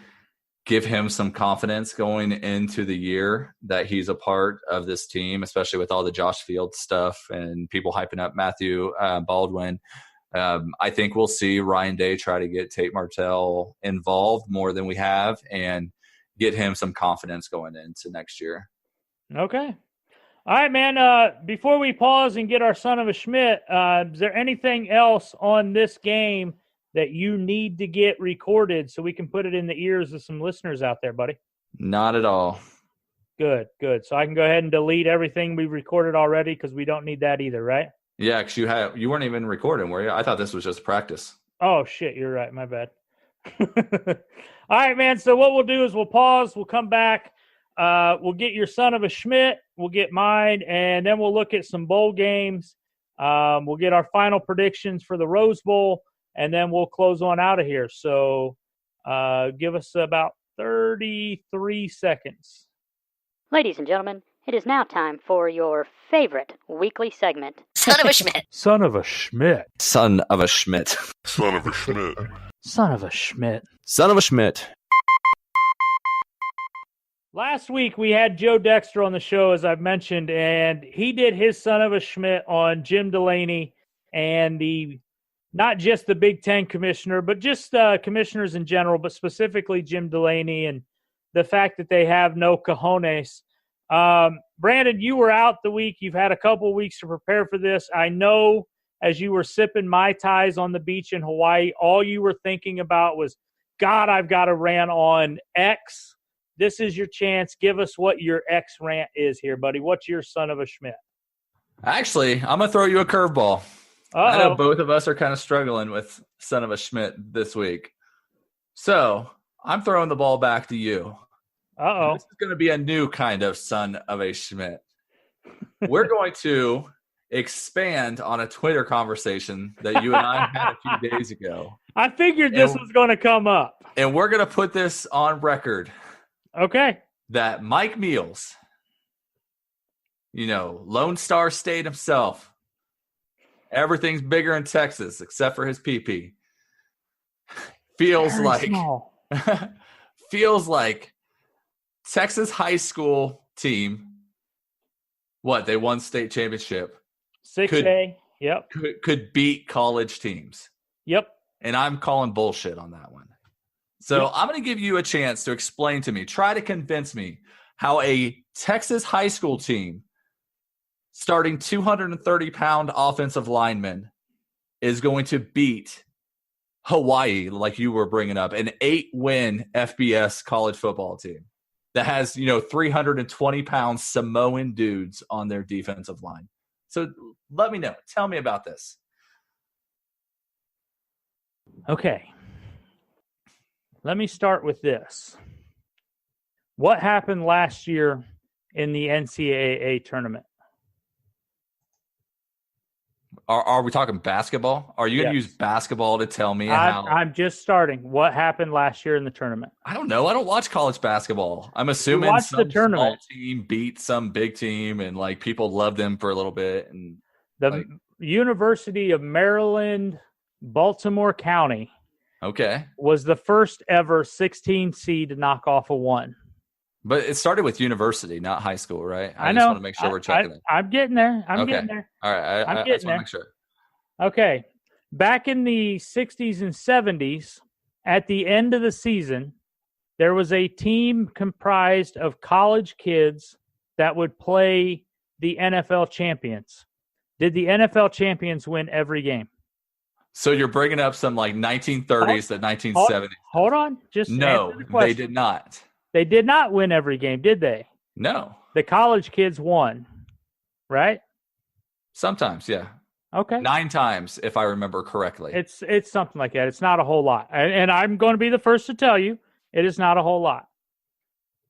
give him some confidence going into the year that he's a part of this team, especially with all the Josh Fields stuff and people hyping up Matthew Baldwin. I think we'll see Ryan Day try to get Tate Martell involved more than we have and get him some confidence going into next year. Okay. All right, man. Before we pause and get our son of a Schmidt, is there anything else on this game that you need to get recorded so we can put it in the ears of some listeners out there, buddy? Not at all. Good. So I can go ahead and delete everything we've recorded already because we don't need that either, right? Yeah, because you weren't even recording, were you? I thought this was just practice. Oh, shit. You're right. My bad. All right, man. So what we'll do is we'll pause. We'll come back. We'll get your son of a Schmidt. We'll get mine, and then we'll look at some bowl games. We'll get our final predictions for the Rose Bowl, and then we'll close on out of here. So give us about 33 seconds. Ladies and gentlemen, it is now time for your favorite weekly segment. Son of a Schmidt. Son of a Schmidt. Son of a Schmidt. Son of a Schmidt. Son of a Schmidt. Son of a Schmidt. Last week, we had Joe Dexter on the show, as I've mentioned, and he did his son of a Schmidt on Jim Delaney and not just the Big Ten commissioner, but just commissioners in general, but specifically Jim Delaney and the fact that they have no cojones. Brandon, you were out the week. You've had a couple weeks to prepare for this. I know as you were sipping Mai Tais on the beach in Hawaii, all you were thinking about was, God, I've got to rant on X. This is your chance. Give us what your X rant is here, buddy. What's your son of a Schmidt? Actually, I'm going to throw you a curveball. I know both of us are kind of struggling with son of a Schmidt this week. So I'm throwing the ball back to you. Uh-oh. This is going to be a new kind of son of a Schmidt. We're going to expand on a Twitter conversation that you and I had a few days ago. I figured this was going to come up. And we're going to put this on record. Okay. That Mike Meals, Lone Star State himself, everything's bigger in Texas except for his PP. Feels like Texas high school team. What, they won state championship. 6A. Yep. Could beat college teams. Yep. And I'm calling bullshit on that one. So Yep. I'm going to give you a chance to explain to me, try to convince me how a Texas high school team starting 230-pound offensive lineman is going to beat Hawaii, like you were bringing up, an 8-win FBS college football team that has, 320-pound Samoan dudes on their defensive line. So let me know. Tell me about this. Okay. Let me start with this. What happened last year in the NCAA tournament? Are we talking basketball? Are you going to Yes. use basketball to tell me how? I'm just starting. What happened last year in the tournament? I don't know. I don't watch college basketball. I'm assuming watch the some tournament. small team beat some big team, and like people love them for a little bit. And The University of Maryland, Baltimore County okay, was the first ever 16 seed to knock off a 1. but it started with university, not high school, right? I just know. want to make sure we're checking it. I'm getting there. I'm Okay. getting there. All right, I'm I getting just want there. to make sure. Okay. Back in the 60s and 70s, at the end of the season, there was a team comprised of college kids that would play the NFL champions. Did the NFL champions win every game? So you're bringing up some like 1930s to 1970s. Hold on. Just No, answer the question. they did not. They did not win every game, did they? No, The college kids won, right? sometimes, yeah. Okay. 9 times, if I remember correctly. It's something like that. It's not a whole lot. And I'm going to be the first to tell you, it is not a whole lot.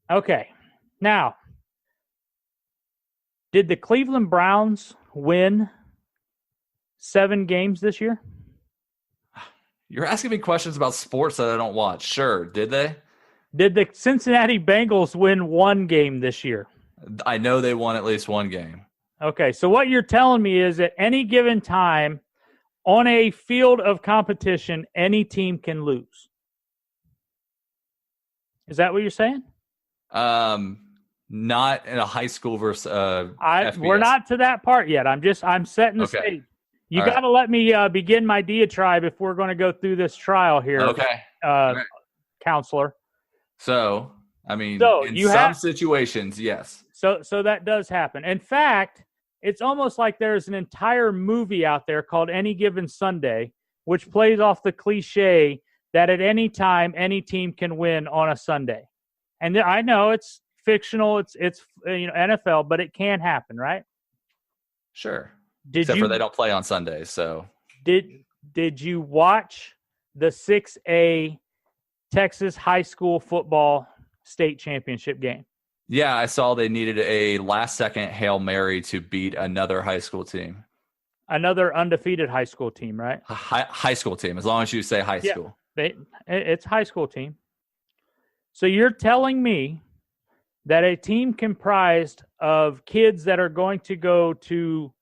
Okay. Now, did the Cleveland Browns win 7 games this year? You're asking me questions about sports that I don't watch. Sure, did they? Did the Cincinnati Bengals win 1 game this year? I know they won at least 1 game. Okay, so what you're telling me is at any given time on a field of competition, any team can lose. Is that what you're saying? Not in a high school versus FBS. We're not to that part yet. I'm setting the Okay. stage. You All right. got to let me begin my diatribe if we're going to go through this trial here, Okay. Right. counselor. So, I mean, So, in you some have- situations, yes. So that does happen. In fact, it's almost like there's an entire movie out there called Any Given Sunday, which plays off the cliche that at any time any team can win on a Sunday. And I know it's fictional, it's NFL, but it can happen, right? Sure. Did Except you for they don't play on Sundays, so. did you watch the 6A Texas high school football state championship game? Yeah, I saw they needed a last-second Hail Mary to beat another high school team. Another undefeated high school team, right? High school team, as long as you say high Yeah. school. It's a high school team. So you're telling me that a team comprised of kids that are going to go to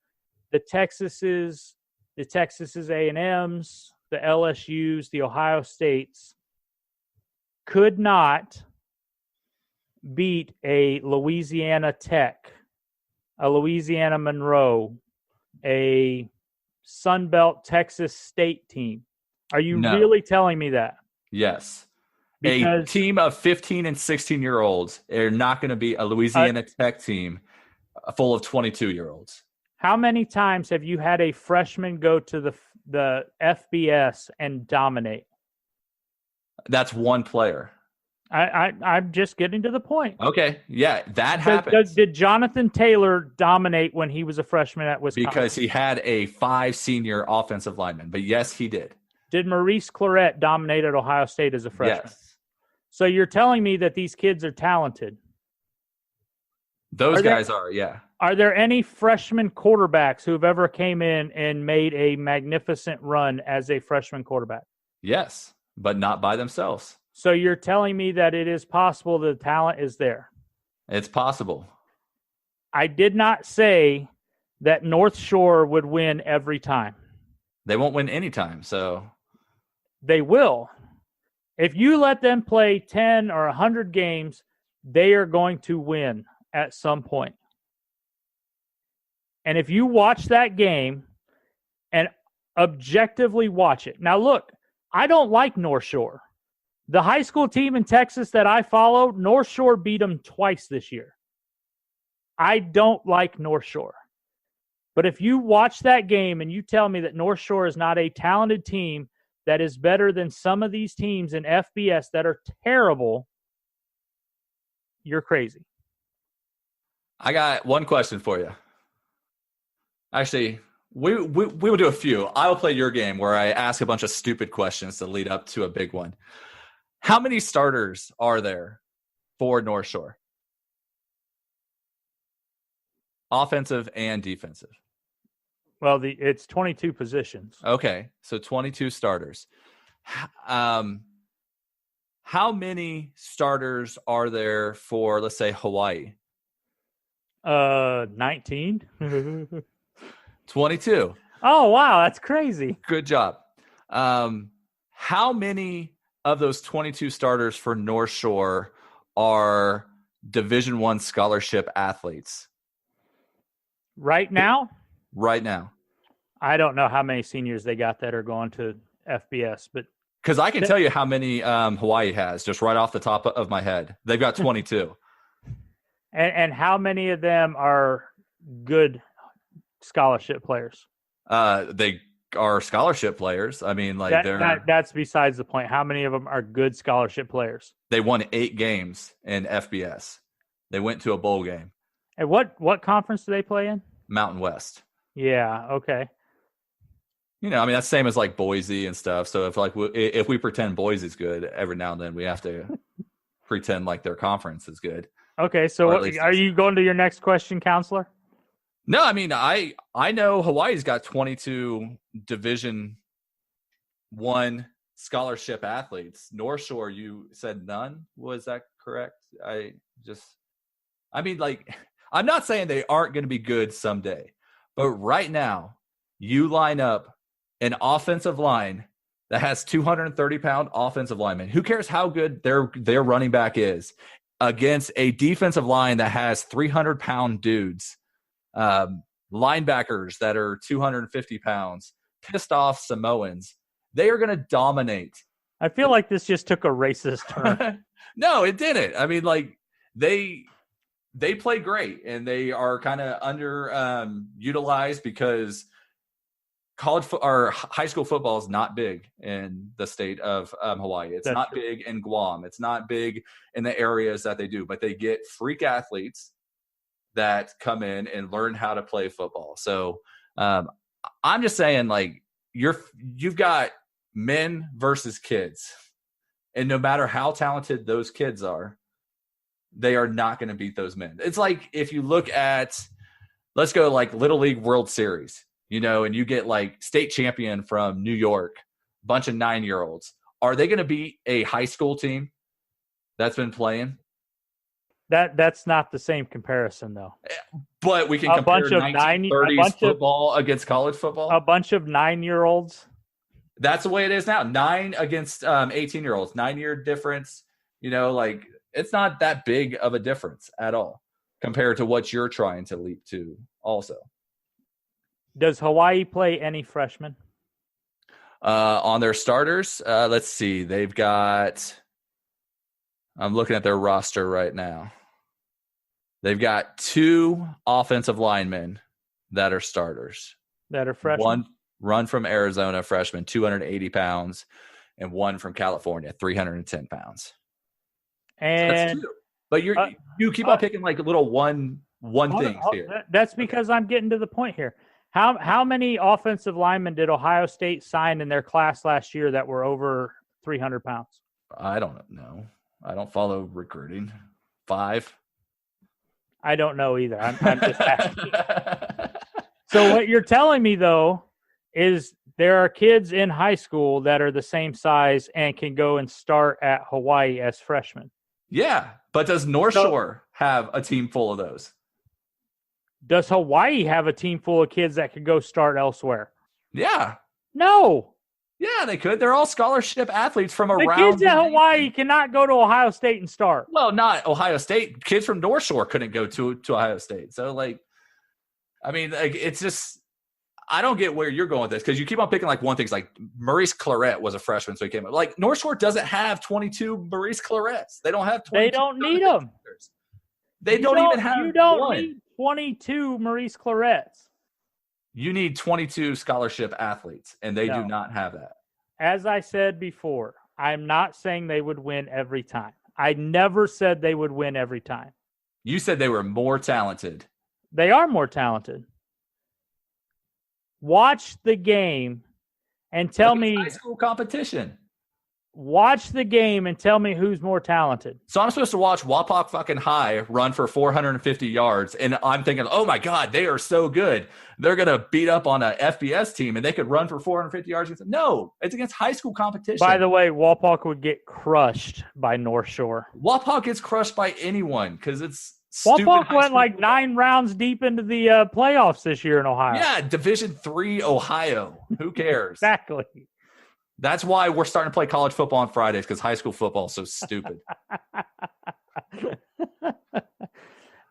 the Texases A&Ms, the LSUs, the Ohio States, could not beat a Louisiana Tech, a Louisiana Monroe, a Sunbelt Texas State team. Are you No. really telling me that? Yes. A Because team of 15 and 16-year-olds are not going to be a Louisiana Tech team full of 22-year-olds. how many times have you had a freshman go to the FBS and dominate? That's one player. I'm just getting to the point. Okay. Yeah, that happens. Did Jonathan Taylor dominate when he was a freshman at Wisconsin? Because he had a 5 senior offensive lineman. But yes, he did. Did Maurice Clarett dominate at Ohio State as a freshman? Yes. So you're telling me that these kids are talented. Those Are they- guys are, yeah. Are there any freshman quarterbacks who've ever came in and made a magnificent run as a freshman quarterback? Yes, but not by themselves. So you're telling me that it is possible the talent is there? It's possible. I did not say that North Shore would win every time. They won't win any time, so. They will. If you let them play 10 or 100 games, they are going to win at some point. And if you watch that game and objectively watch it. Now, look, I don't like North Shore. The high school team in Texas that I follow, North Shore beat them twice this year. I don't like North Shore. But if you watch that game and you tell me that North Shore is not a talented team that is better than some of these teams in FBS that are terrible, you're crazy. I got one question for you. Actually, we will do a few. I will play your game where I ask a bunch of stupid questions to lead up to a big one. How many starters are there for North Shore? Offensive and defensive. Well, it's 22 positions. Okay, so 22 starters. How many starters are there for, let's say, Hawaii? 19. 22. Oh, wow, that's crazy. Good job. How many of those 22 starters for North Shore are Division I scholarship athletes? Right now? Right now. I don't know how many seniors they got that are going to FBS, but because I can tell you how many Hawaii has just right off the top of my head. They've got 22. and how many of them are good scholarship players? They are scholarship players. I mean, like that's besides the point. How many of them are good scholarship players? They won 8 games in FBS. They went to a bowl game. And what conference do they play in? Mountain West. Yeah. Okay. You know, I mean, that's same as like Boise and stuff. So if we pretend Boise's good, every now and then we have to pretend like their conference is good. Okay. So are you going to your next question, counselor? No, I mean, I know Hawaii's got 22 Division I scholarship athletes. North Shore, you said none. Was that correct? I'm not saying they aren't going to be good someday, but right now you line up an offensive line that has 230-pound offensive linemen. Who cares how good their running back is against a defensive line that has 300-pound dudes, linebackers that are 250 pounds, pissed off Samoans. They are going to dominate. I feel like this just took a racist turn. No, it didn't. I mean, like they play great and they are kind of utilized because high school football is not big in the state of Hawaii. It's not big in Guam. It's not big in the areas that they do, but they get freak athletes that come in and learn how to play football. So I'm just saying, like, you've got men versus kids, and no matter how talented those kids are, they are not going to beat those men. It's like if you look at, let's go like Little League World Series, you know, and you get like state champion from New York, bunch of 9-year-olds. Are they going to beat a high school team that's been playing? That's not the same comparison, though. But we can compare 1930s football against college football. A bunch of 9-year-olds. That's the way it is now. 9 against 18-year-olds. 9-year difference. You know, like it's not that big of a difference at all compared to what you're trying to leap to also. Does Hawaii play any freshmen? On their starters, let's see. They've got – I'm looking at their roster right now. They've got 2 offensive linemen that are starters. That are freshmen? One from Arizona, freshman, 280 pounds, and one from California, 310 pounds. And so that's 2. But you keep on picking like little one things here. That's because I'm getting to the point here. How many offensive linemen did Ohio State sign in their class last year that were over 300 pounds? I don't know. I don't follow recruiting. 5. I don't know either. I'm just asking. So what you're telling me, though, is there are kids in high school that are the same size and can go and start at Hawaii as freshmen. Yeah, but does North Shore have a team full of those? Does Hawaii have a team full of kids that could go start elsewhere? Yeah. No. Yeah, they could. They're all scholarship athletes from The around. kids at Hawaii cannot go to Ohio State and start. Well, not Ohio State. Kids from North Shore couldn't go to Ohio State. So, like, I mean, like, it's just, I don't get where you're going with this because you keep on picking like one thing. Like Maurice Claret was a freshman, so he came up. Like North Shore doesn't have 22 Maurice Clarets. They don't have 22. They don't need them. They don't even have. You don't one. need 22 Maurice Clarets. You need 22 scholarship athletes, and they do not have that. As I said before, I'm not saying they would win every time. I never said they would win every time. You said they were more talented. They are more talented. Watch the game and tell me. High school competition. Watch the game and tell me who's more talented. So I'm supposed to watch Wapak fucking High run for 450 yards, and I'm thinking, oh my God, they are so good. They're going to beat up on a FBS team, and they could run for 450 yards. No, it's against high school competition. By the way, Wapak would get crushed by North Shore. Wapak gets crushed by anyone because it's Wapak went like 9 rounds deep into the playoffs this year in Ohio. Yeah, Division III Ohio. Who cares? Exactly. That's why we're starting to play college football on Fridays because high school football is so stupid.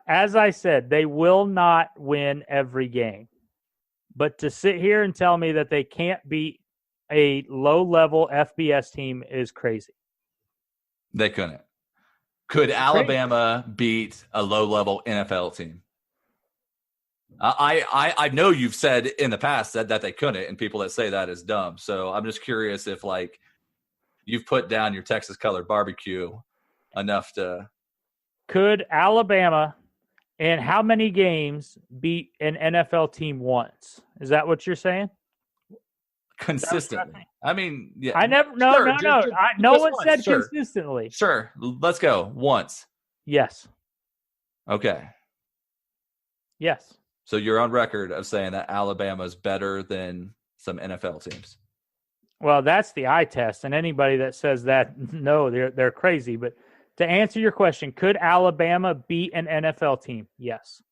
As I said, they will not win every game. But to sit here and tell me that they can't beat a low-level FBS team is crazy. They couldn't. Could Alabama beat a low-level NFL team? I know you've said in the past that they couldn't, and people that say that is dumb. So I'm just curious if, like, you've put down your Texas colored barbecue enough to. Could Alabama, in how many games, beat an NFL team once? Is that what you're saying? Consistently. I mean, yeah. I never. No. No one said consistently. Sure. Let's go once. Yes. Okay. Yes. So you're on record of saying that Alabama's better than some NFL teams. Well, that's the eye test, and anybody that says that, no, they're crazy. But to answer your question, could Alabama beat an NFL team? Yes.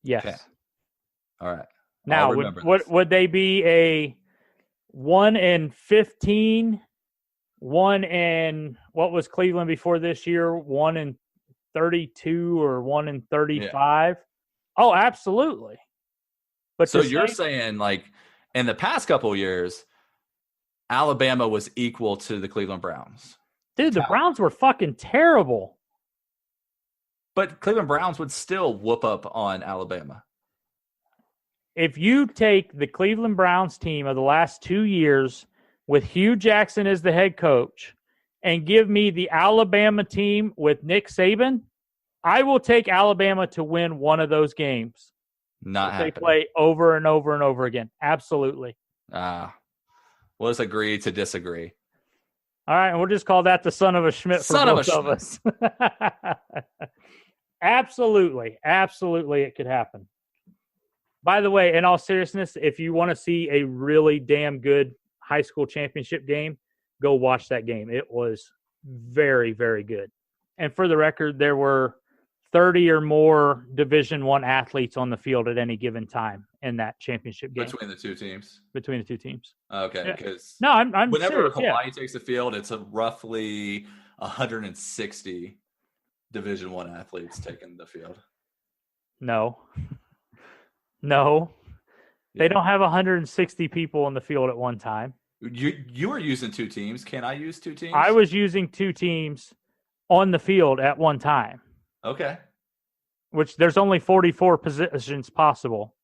Yes. Okay. All right. Now, would they be a 1-15, what was Cleveland before this year? 1-32 or 1-35? Yeah. Oh, absolutely. But so you're saying, like, in the past couple of years, Alabama was equal to the Cleveland Browns. Dude, the Browns were fucking terrible. But Cleveland Browns would still whoop up on Alabama. If you take the Cleveland Browns team of the last 2 years with Hugh Jackson as the head coach and give me the Alabama team with Nick Saban, I will take Alabama to win one of those games. Not happening. They play over and over and over again. Absolutely. We'll just agree to disagree. All right, and we'll just call that the son of a Schmidt for both of us. Absolutely. Absolutely, it could happen. By the way, in all seriousness, if you want to see a really damn good high school championship game, go watch that game. It was very, very good. And for the record, there were 30 or more Division I athletes on the field at any given time in that championship game. Between the two teams? Between the two teams. Okay, because I'm whenever serious, Hawaii takes the field, it's roughly 160 Division I athletes taking the field. No. They don't have 160 people on the field at one time. You were using two teams. Can I use two teams? I was using two teams on the field at one time. Okay. Which there's only 44 positions possible.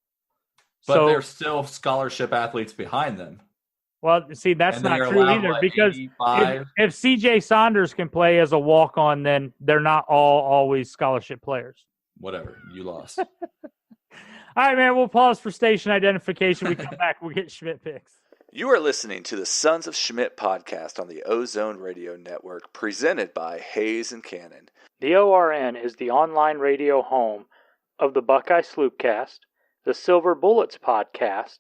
But there's still scholarship athletes behind them. Well, see, that's not true either, because if CJ Saunders can play as a walk-on, then they're not always scholarship players. Whatever. You lost. All right, man, we'll pause for station identification. We come back, we'll get Schmidt Picks. You are listening to the Sons of Schmidt podcast on the Ozone Radio Network, presented by Hayes and Cannon. The ORN is the online radio home of the Buckeye Sloopcast, the Silver Bullets podcast,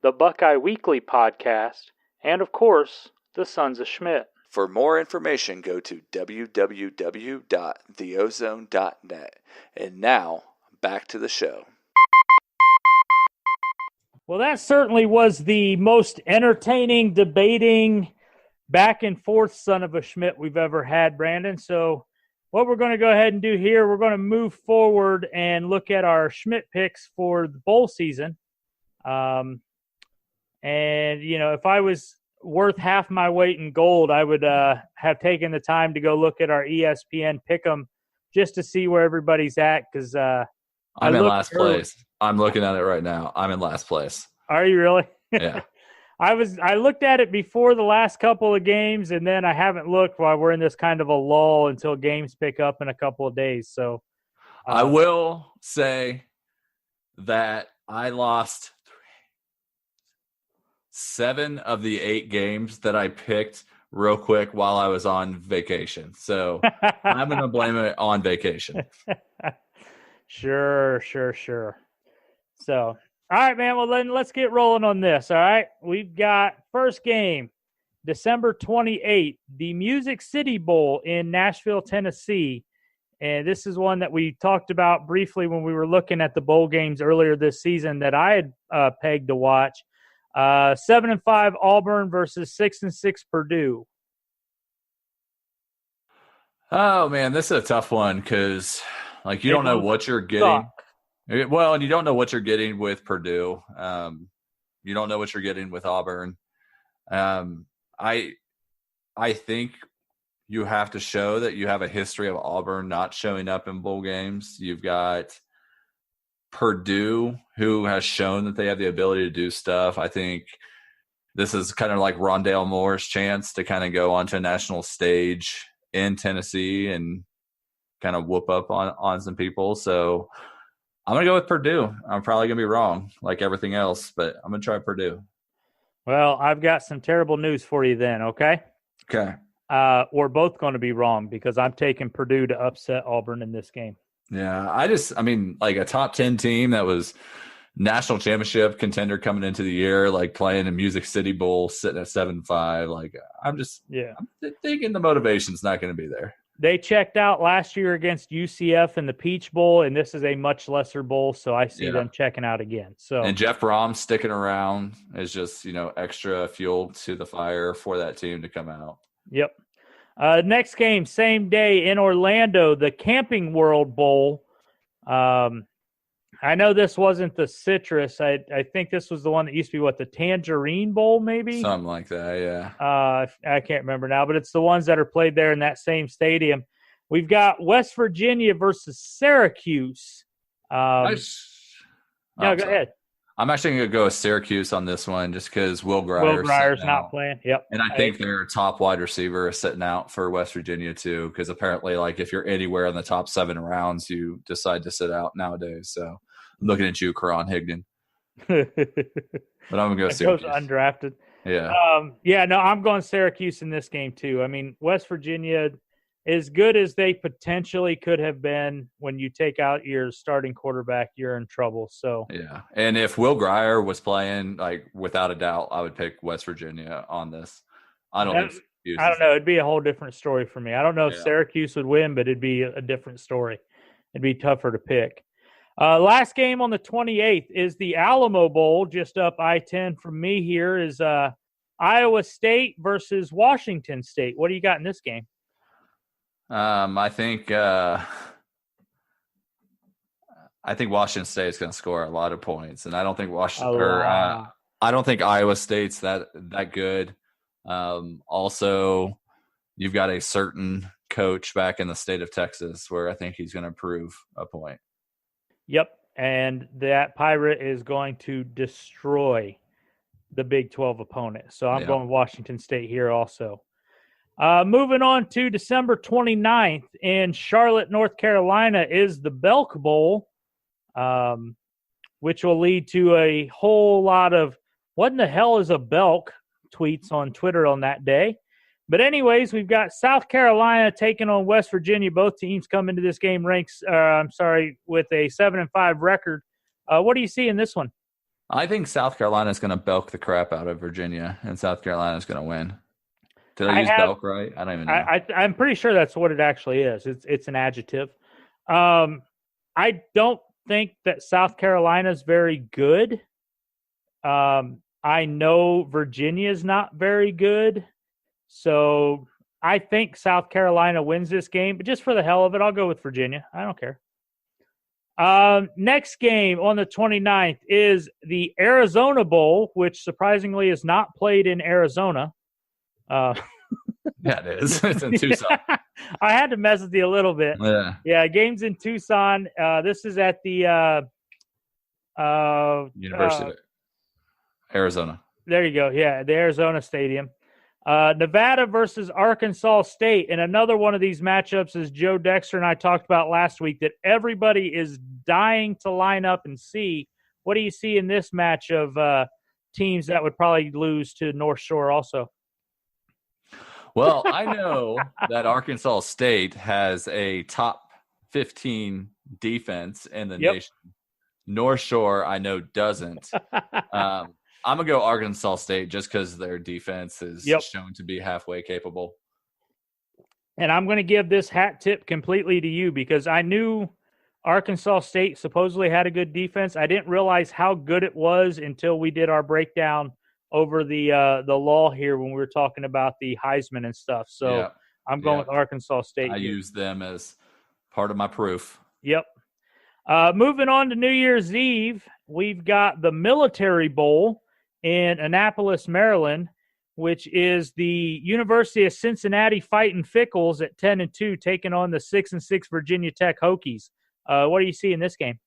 the Buckeye Weekly podcast, and of course, the Sons of Schmidt. For more information, go to www.theozone.net. And now, back to the show. Well, that certainly was the most entertaining, debating, back and forth son of a Schmidt we've ever had, Brandon. So what we're going to go ahead and do here, we're going to move forward and look at our Schmidt picks for the bowl season. And, if I was worth half my weight in gold, I would have taken the time to go look at our ESPN pick'em just to see where everybody's at, because I'm in last place. I'm looking at it right now. I'm in last place. Are you really? Yeah. I looked at it before the last couple of games, and then I haven't looked while we're in this kind of a lull until games pick up in a couple of days. So I will say that I lost 7 of the 8 games that I picked real quick while I was on vacation. So I'm going to blame it on vacation. Sure. So, all right, man. Well, then let's get rolling on this. All right. We've got first game, December 28th, the Music City Bowl in Nashville, Tennessee. And this is one that we talked about briefly when we were looking at the bowl games earlier this season that I had pegged to watch. 7-5 Auburn versus 6-6 Purdue. Oh, man, this is a tough one because, you don't know what you're getting. Well, and you don't know what you're getting with Purdue. You don't know what you're getting with Auburn. I think you have to show that you have a history of Auburn not showing up in bowl games. You've got Purdue, who has shown that they have the ability to do stuff. I think this is kind of like Rondale Moore's chance to kind of go onto a national stage in Tennessee and kind of whoop up on some people. So I'm going to go with Purdue. I'm probably going to be wrong like everything else, but I'm going to try Purdue. Well, I've got some terrible news for you then, okay? Okay. We're both going to be wrong because I'm taking Purdue to upset Auburn in this game. Yeah, a top 10 team that was national championship contender coming into the year, playing in Music City Bowl, sitting at 7-5. I'm thinking the motivation's not going to be there. They checked out last year against UCF in the Peach Bowl, and this is a much lesser bowl, so I see them checking out again. So, and Jeff Brom sticking around is just, extra fuel to the fire for that team to come out. Yep. Next game, same day in Orlando, the Camping World Bowl. I know this wasn't the Citrus. I think this was the one that used to be, the Tangerine Bowl, maybe? Something like that, yeah. I can't remember now, but it's the ones that are played there in that same stadium. We've got West Virginia versus Syracuse. Go ahead. I'm actually going to go with Syracuse on this one just because Will Grier's not playing. Yep. And I think their top wide receiver is sitting out for West Virginia too, because apparently, if you're anywhere in the top 7 rounds, you decide to sit out nowadays. So I'm looking at you, Karan Higdon. But I'm going to go Syracuse. Goes undrafted. Yeah. I'm going Syracuse in this game too. I mean, West Virginia, as good as they potentially could have been, when you take out your starting quarterback, you're in trouble. So yeah, and if Will Grier was playing, without a doubt, I would pick West Virginia on this. I don't know. It'd be a whole different story for me. I don't know if Syracuse would win, but it'd be a different story. It'd be tougher to pick. Last game on the 28th is the Alamo Bowl, just up I-10 from me here, is Iowa State versus Washington State. What do you got in this game? I think Washington State is going to score a lot of points, and I don't think I don't think Iowa State's that good. Also, you've got a certain coach back in the state of Texas where I think he's going to prove a point. Yep, and that Pirate is going to destroy the Big 12 opponent. So I'm going Washington State here also. Moving on to December 29th in Charlotte, North Carolina is the Belk Bowl, which will lead to a whole lot of what in the hell is a Belk tweets on Twitter on that day. But anyways, we've got South Carolina taking on West Virginia. Both teams come into this game with a 7-5 record. What do you see in this one? I think South Carolina is going to belk the crap out of Virginia, and South Carolina is going to win. Did I use belk right? I don't even know. I'm pretty sure that's what it actually is. It's an adjective. I don't think that South Carolina is very good. I know Virginia is not very good. So I think South Carolina wins this game, but just for the hell of it, I'll go with Virginia. I don't care. Next game on the 29th is the Arizona Bowl, which surprisingly is not played in Arizona. Yeah, it is. It's in Tucson. I had to mess with you a little bit. Yeah, game's in Tucson. This is at the University of Arizona. There you go. Yeah, the Arizona Stadium. Nevada versus Arkansas State. And another one of these matchups, as Joe Dexter and I talked about last week, that everybody is dying to line up and see. What do you see in this match of teams that would probably lose to North Shore also? Well, I know that Arkansas State has a top 15 defense in the nation. North Shore, I know, doesn't. I'm going to go Arkansas State just because their defense is shown to be halfway capable. And I'm going to give this hat tip completely to you because I knew Arkansas State supposedly had a good defense. I didn't realize how good it was until we did our breakdown over the law here when we were talking about the Heisman and stuff. So I'm going with Arkansas State. I use them as part of my proof. Yep. Moving on to New Year's Eve, we've got the Military Bowl in Annapolis, Maryland, which is the University of Cincinnati Fighting Fickles at 10-2, taking on the 6-6 Virginia Tech Hokies. What do you see in this game?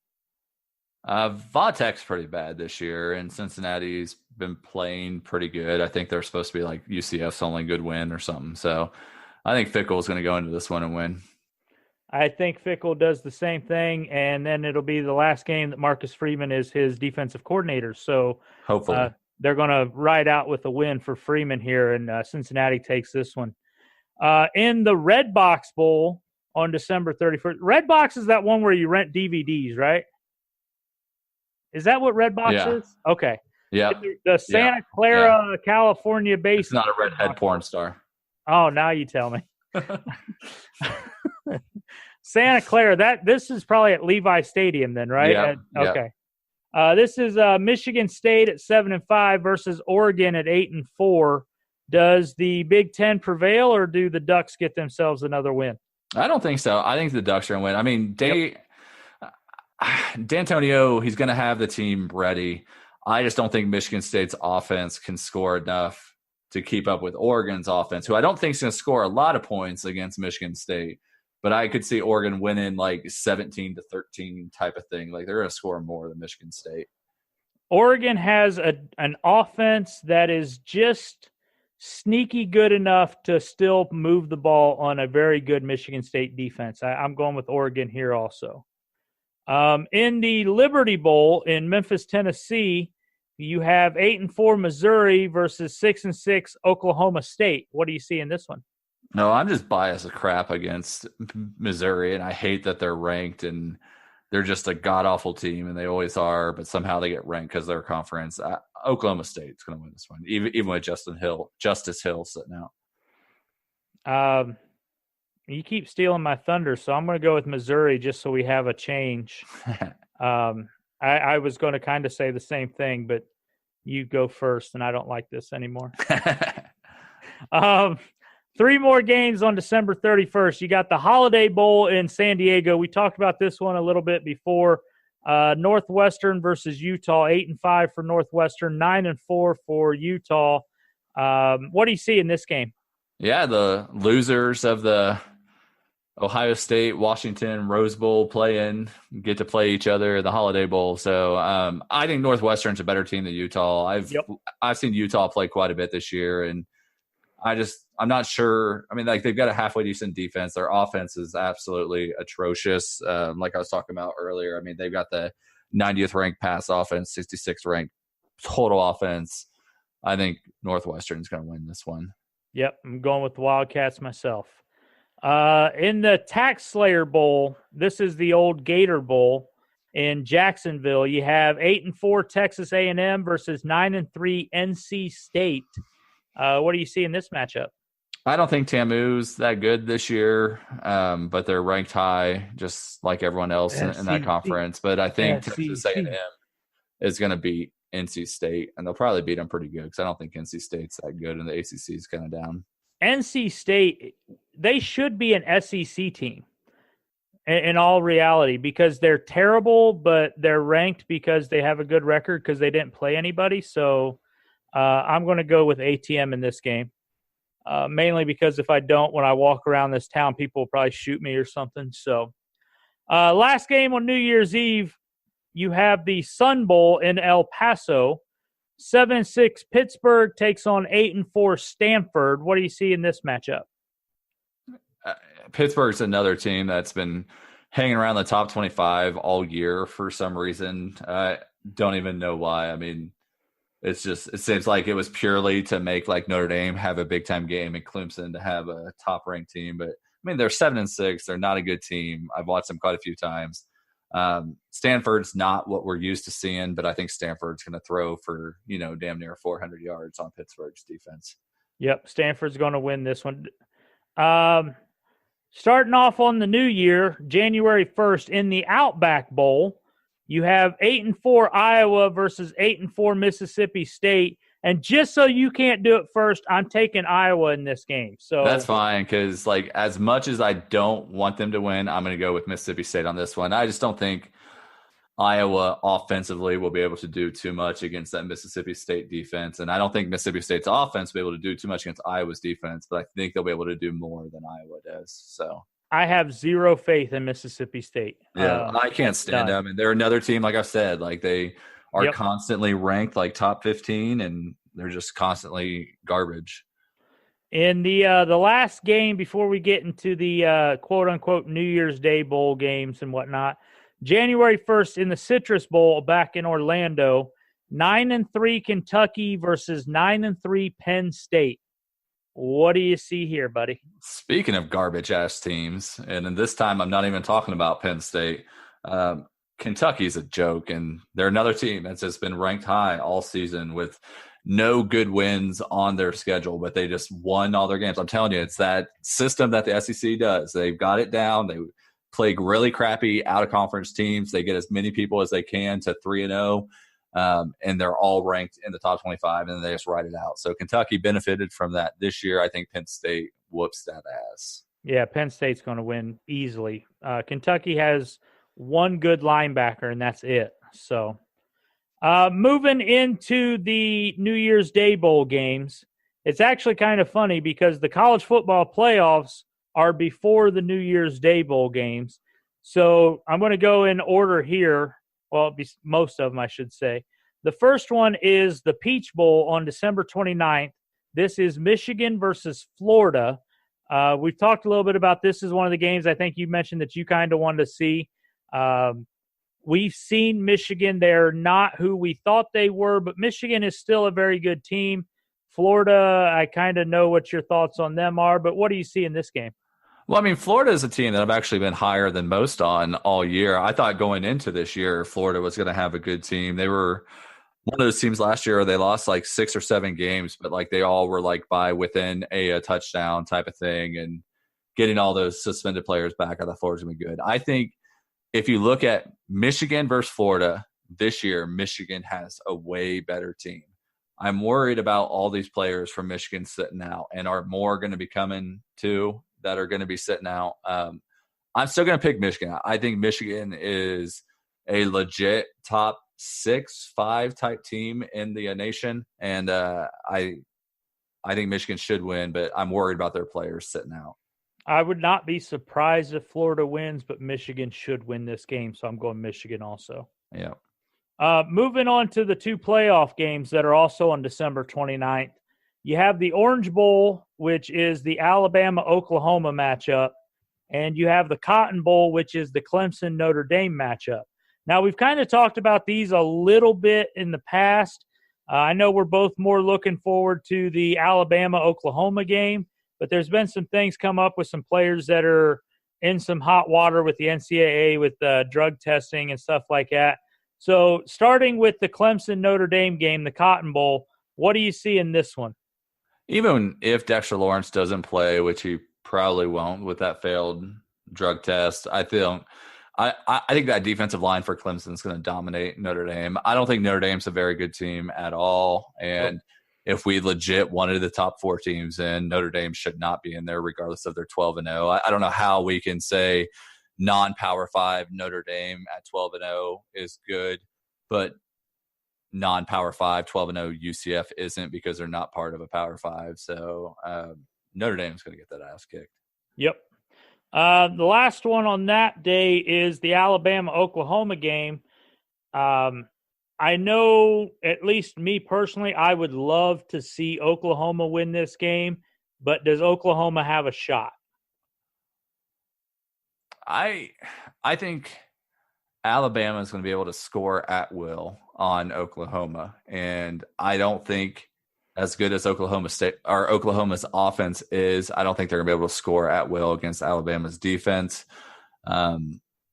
Vatech's pretty bad this year, and Cincinnati's been playing pretty good. I think they're supposed to be like UCF's only good win or something. So I think Fickle's going to go into this one and win. I think Fickle does the same thing, and then it'll be the last game that Marcus Freeman is his defensive coordinator. So hopefully they're going to ride out with a win for Freeman here, and Cincinnati takes this one. In the Red Box Bowl on December 31st. Red Box is that one where you rent DVDs, right? Is that what Red Box is? Okay. Yeah. The Santa Clara, California based. It's not a redhead porn star. Oh, now you tell me. Santa Clara, this is probably at Levi Stadium then, right? Okay. This is Michigan State at 7-5 versus Oregon at 8-4. Does the Big Ten prevail, or do the Ducks get themselves another win? I don't think so. I think the Ducks are going to win. I mean, D'Antonio, he's going to have the team ready. I just don't think Michigan State's offense can score enough to keep up with Oregon's offense, who I don't think is going to score a lot of points against Michigan State. But I could see Oregon winning like 17-13 type of thing. Like they're going to score more than Michigan State. Oregon has an offense that is just sneaky good enough to still move the ball on a very good Michigan State defense. I'm going with Oregon here also. In the Liberty Bowl in Memphis, Tennessee, you have 8-4 Missouri versus 6-6 Oklahoma State. What do you see in this one? No, I'm just biased as crap against Missouri, and I hate that they're ranked, and they're just a god-awful team, and they always are, but somehow they get ranked because they're a conference. Oklahoma State's going to win this one, even with Justice Hill sitting out. You keep stealing my thunder, so I'm going to go with Missouri just so we have a change. I was going to kind of say the same thing, but you go first, and I don't like this anymore. 3 more games on December 31st. You got the Holiday Bowl in San Diego. We talked about this one a little bit before. Northwestern versus Utah, 8-5 for Northwestern, 9-4 for Utah. What do you see in this game? Yeah, the losers of the Ohio State, Washington, Rose Bowl get to play each other in the Holiday Bowl. So I think Northwestern's a better team than Utah. I've seen Utah play quite a bit this year, and I'm not sure. I mean, like they've got a halfway decent defense. Their offense is absolutely atrocious. Like I was talking about earlier, I mean, they've got the 90th ranked pass offense, 66th ranked total offense. I think Northwestern's going to win this one. Yep, I'm going with the Wildcats myself. In the Tax Slayer Bowl, this is the old Gator Bowl in Jacksonville. You have 8-4 Texas A&M versus 9-3 NC State. What do you see in this matchup? I don't think TAMU's that good this year, but they're ranked high, just like everyone else in that conference. But I think Texas A&M is going to beat NC State, and they'll probably beat them pretty good because I don't think NC State's that good, and the ACC is kind of down. NC State, they should be an SEC team in all reality because they're terrible, but they're ranked because they have a good record because they didn't play anybody. So I'm going to go with ATM in this game. Mainly because if I don't, when I walk around this town, people will probably shoot me or something. So last game on New Year's Eve, you have the Sun Bowl in El Paso. 7-6 Pittsburgh takes on 8-4 Stanford. What do you see in this matchup? Pittsburgh's another team that's been hanging around the top 25 all year for some reason. I don't even know why. I mean, it seems like it was purely to make like Notre Dame have a big time game and Clemson to have a top ranked team. But I mean, they're 7-6. They're not a good team. I've watched them quite a few times. Stanford's not what we're used to seeing, but I think Stanford's going to throw for, damn near 400 yards on Pittsburgh's defense. Yep. Stanford's going to win this one. Starting off on the new year, January 1st in the Outback Bowl, you have 8-4 Iowa versus 8-4 Mississippi State. And just so you can't do it first, I'm taking Iowa in this game. So that's fine because, like, as much as I don't want them to win, I'm going to go with Mississippi State on this one. I just don't think Iowa offensively will be able to do too much against that Mississippi State defense. And I don't think Mississippi State's offense will be able to do too much against Iowa's defense, but I think they'll be able to do more than Iowa does. So I have zero faith in Mississippi State. Yeah, I can't stand them. And they're another team, like I said, like they are constantly ranked like top 15, and they're just constantly garbage. In the last game before we get into the quote-unquote New Year's Day Bowl games and whatnot, January 1st in the Citrus Bowl back in Orlando, 9-3 Kentucky versus 9-3 Penn State. What do you see here, buddy? Speaking of garbage-ass teams, and in this time I'm not even talking about Penn State, Kentucky's a joke, and they're another team that's just been ranked high all season with no good wins on their schedule, but they just won all their games. I'm telling you, it's that system that the SEC does. They've got it down. They play really crappy out-of-conference teams. They get as many people as they can to 3-0, and they're all ranked in the top 25, and they just ride it out. So Kentucky benefited from that this year. I think Penn State whoops that ass. Yeah, Penn State's going to win easily. Kentucky has one good linebacker, and that's it. So moving into the New Year's Day Bowl games, it's actually kind of funny because the college football playoffs are before the New Year's Day Bowl games. So I'm going to go in order here. Well, most of them, I should say. The first one is the Peach Bowl on December 29th. This is Michigan versus Florida. We've talked a little bit about this as one of the games I think you mentioned that you kind of wanted to see. We've seen Michigan. They're not who we thought they were, but Michigan is still a very good team. Florida, I kind of know what your thoughts on them are, but what do you see in this game? Well, I mean, Florida is a team that I've actually been higher than most on all year. I thought going into this year, Florida was going to have a good team. They were one of those teams last year where they lost like 6 or 7 games, but like they all were like by within a touchdown type of thing, and getting all those suspended players back, I thought Florida's going to be good. I think if you look at Michigan versus Florida this year, Michigan has a way better team. I'm worried about all these players from Michigan sitting out, and are more going to be coming too that are going to be sitting out. I'm still going to pick Michigan. I think Michigan is a legit top 6-5 type team in the nation, and I think Michigan should win, but I'm worried about their players sitting out. I would not be surprised if Florida wins, but Michigan should win this game, so I'm going Michigan also. Yeah. Moving on to the 2 playoff games that are also on December 29th. You have the Orange Bowl, which is the Alabama-Oklahoma matchup, and you have the Cotton Bowl, which is the Clemson-Notre Dame matchup. Now, we've kind of talked about these a little bit in the past. I know we're both more looking forward to the Alabama-Oklahoma game, but there's been some things come up with some players that are in some hot water with the NCAA with drug testing and stuff like that. So starting with the Clemson-Notre Dame game, the Cotton Bowl, what do you see in this one? Even if Dexter Lawrence doesn't play, which he probably won't with that failed drug test, I think that defensive line for Clemson is going to dominate Notre Dame. I don't think Notre Dame's a very good team at all. And if we legit wanted the top 4 teams in, Notre Dame should not be in there regardless of their 12-0. I don't know how we can say non-Power 5 Notre Dame at 12-0 is good, but non-Power 5 12-0 UCF isn't, because they're not part of a Power 5. So Notre Dame's going to get that ass kicked. Yep. The last one on that day is the Alabama-Oklahoma game. I know, at least me personally, I would love to see Oklahoma win this game, but does Oklahoma have a shot? I think Alabama is going to be able to score at will on Oklahoma, and I don't think, as good as Oklahoma's offense is, I don't think they're going to be able to score at will against Alabama's defense.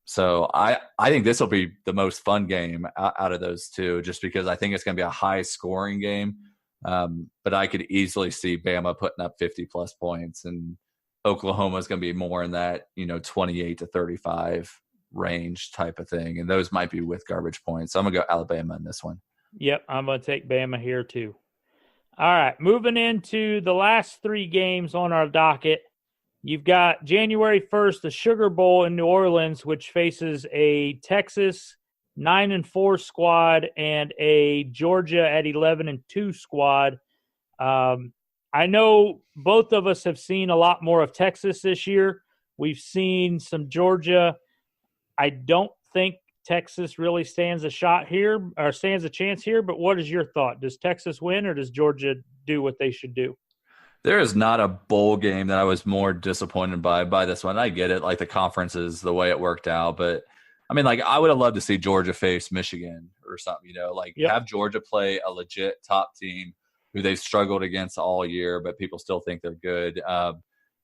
So I think this will be the most fun game out of those two, just because I think it's going to be a high-scoring game. But I could easily see Bama putting up 50-plus points, and Oklahoma is going to be more in that 28 to 35 range type of thing, and those might be with garbage points. So I'm going to go Alabama in this one. Yep, I'm going to take Bama here too. All right, moving into the last 3 games on our docket. You've got January 1st, the Sugar Bowl in New Orleans, which faces a Texas 9-4 squad and a Georgia at 11-2 squad. I know both of us have seen a lot more of Texas this year. We've seen some Georgia. I don't think Texas really stands a chance here, but what is your thought? Does Texas win, or does Georgia do what they should do? There is not a bowl game that I was more disappointed by this one. I get it, like the conferences, the way it worked out, but I mean, like, I would have loved to see Georgia face Michigan or something, have Georgia play a legit top team who they've struggled against all year, but people still think they're good.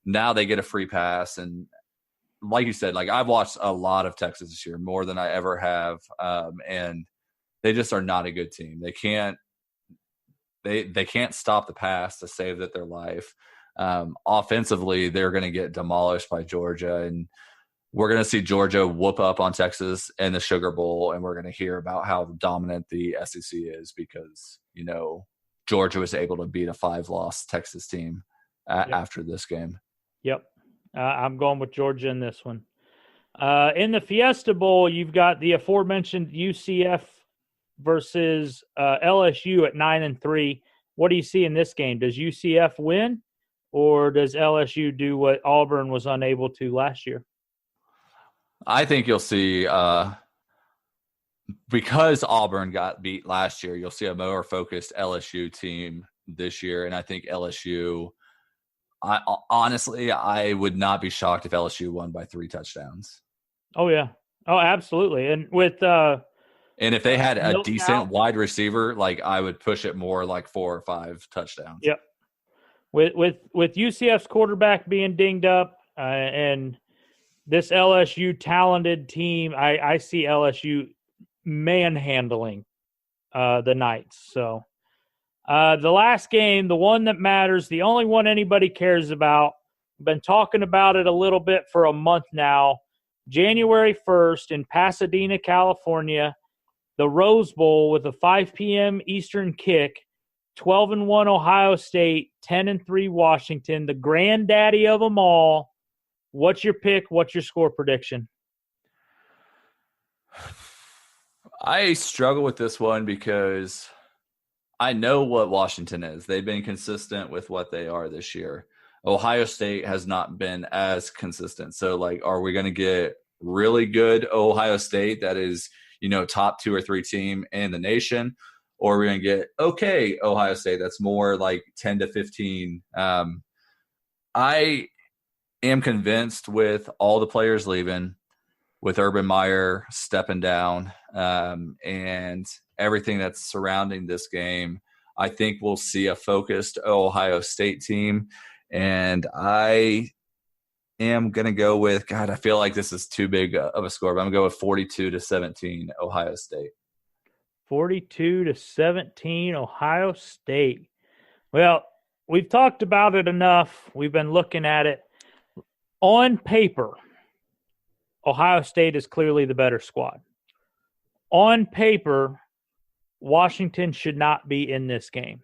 Now they get a free pass, and like you said, like, I've watched a lot of Texas this year, more than I ever have, and they just are not a good team. They can't stop the pass to save their life. Offensively, they're going to get demolished by Georgia, and we're going to see Georgia whoop up on Texas in the Sugar Bowl, and we're going to hear about how dominant the SEC is because, Georgia was able to beat a 5-loss Texas team after this game. Yep. I'm going with Georgia in this one. In the Fiesta Bowl, you've got the aforementioned UCF versus LSU at 9-3. What do you see in this game? Does UCF win, or does LSU do what Auburn was unable to last year? I think you'll see, because Auburn got beat last year, you'll see a more focused LSU team this year. And I think LSU, honestly, I would not be shocked if LSU won by 3 touchdowns. Oh, yeah. Oh, absolutely. And with and if they had a decent wide receiver, like, I would push it more like 4 or 5 touchdowns. Yep. With UCF's quarterback being dinged up and this LSU talented team, I see LSU manhandling the Knights. So the last game, the one that matters, the only one anybody cares about, I've been talking about it a little bit for a month now. January 1st in Pasadena, California, the Rose Bowl with a 5 p.m. Eastern kick, 12-1 Ohio State, 10-3 Washington, the granddaddy of them all. What's your pick? What's your score prediction? I struggle with this one because I know what Washington is. They've been consistent with what they are this year. Ohio State has not been as consistent. So, like, are we going to get really good Ohio State that is, top 2 or 3 team in the nation? Or are we going to get okay Ohio State that's more like 10 to 15? I am convinced with all the players leaving, with Urban Meyer stepping down and everything that's surrounding this game, I think we'll see a focused Ohio State team. And I am going to go with, God, I feel like this is too big of a score, but I'm going to go with 42-17 Ohio State. 42-17 Ohio State. Well, we've talked about it enough. We've been looking at it. On paper, Ohio State is clearly the better squad. On paper, Washington should not be in this game.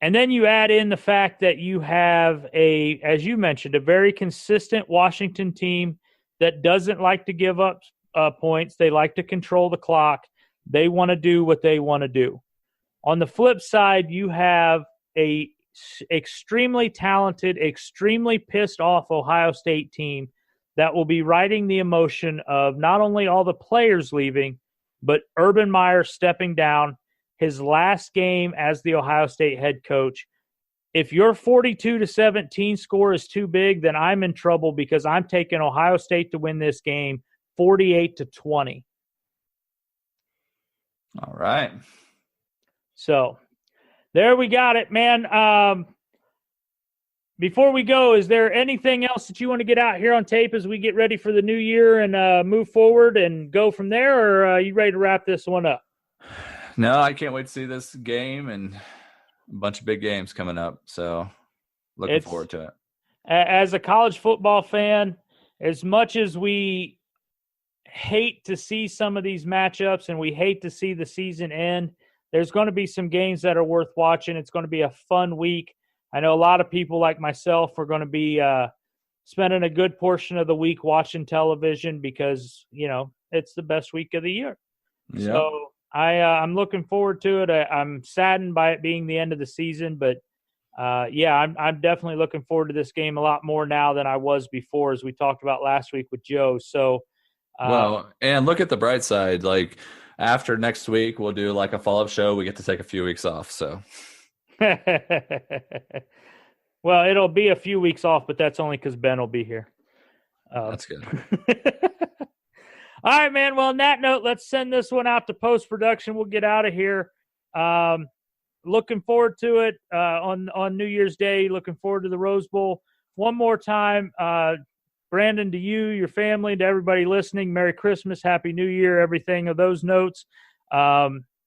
And then you add in the fact that you have as you mentioned, a very consistent Washington team that doesn't like to give up points. They like to control the clock. They want to do what they want to do. On the flip side, you have a extremely talented, extremely pissed off Ohio State team that will be riding the emotion of not only all the players leaving, but Urban Meyer stepping down, his last game as the Ohio State head coach. If your 42-17 score is too big, then I'm in trouble because I'm taking Ohio State to win this game 48-20. All right. So there we got it, man. Before we go, is there anything else that you want to get out here on tape as we get ready for the new year and move forward and go from there, or are you ready to wrap this one up? No, I can't wait to see this game and a bunch of big games coming up. So looking forward to it. As a college football fan, as much as we hate to see some of these matchups and we hate to see the season end, there's going to be some games that are worth watching. It's going to be a fun week. I know a lot of people like myself are going to be spending a good portion of the week watching television because, it's the best week of the year. Yep. So I'm looking forward to it. I'm saddened by it being the end of the season, but I'm definitely looking forward to this game a lot more now than I was before, as we talked about last week with Joe. So, and look at the bright side. Like after next week, we'll do like a follow-up show. We get to take a few weeks off. So, well, it'll be a few weeks off, but that's only because Ben will be here. That's good. All right, man. Well, on that note, let's send this one out to post-production. We'll get out of here. Looking forward to it on New Year's Day. Looking forward to the Rose Bowl. One more time, Brandon, to you, your family, to everybody listening, Merry Christmas, Happy New Year, everything of those notes.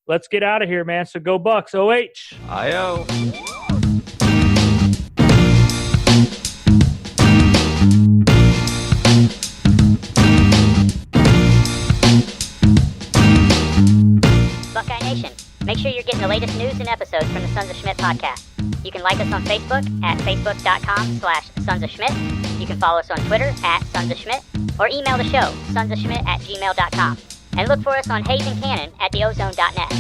Let's get out of here, man. So go Bucks. OH. I-O. Buckeye Nation, make sure you're getting the latest news and episodes from the Sons of Schmidt podcast. You can like us on Facebook at facebook.com/Sons of Schmidt. You can follow us on Twitter at Sons of Schmidt, or email the show, sonsofschmidt@gmail.com. And look for us on Hayes and Cannon at theozone.net.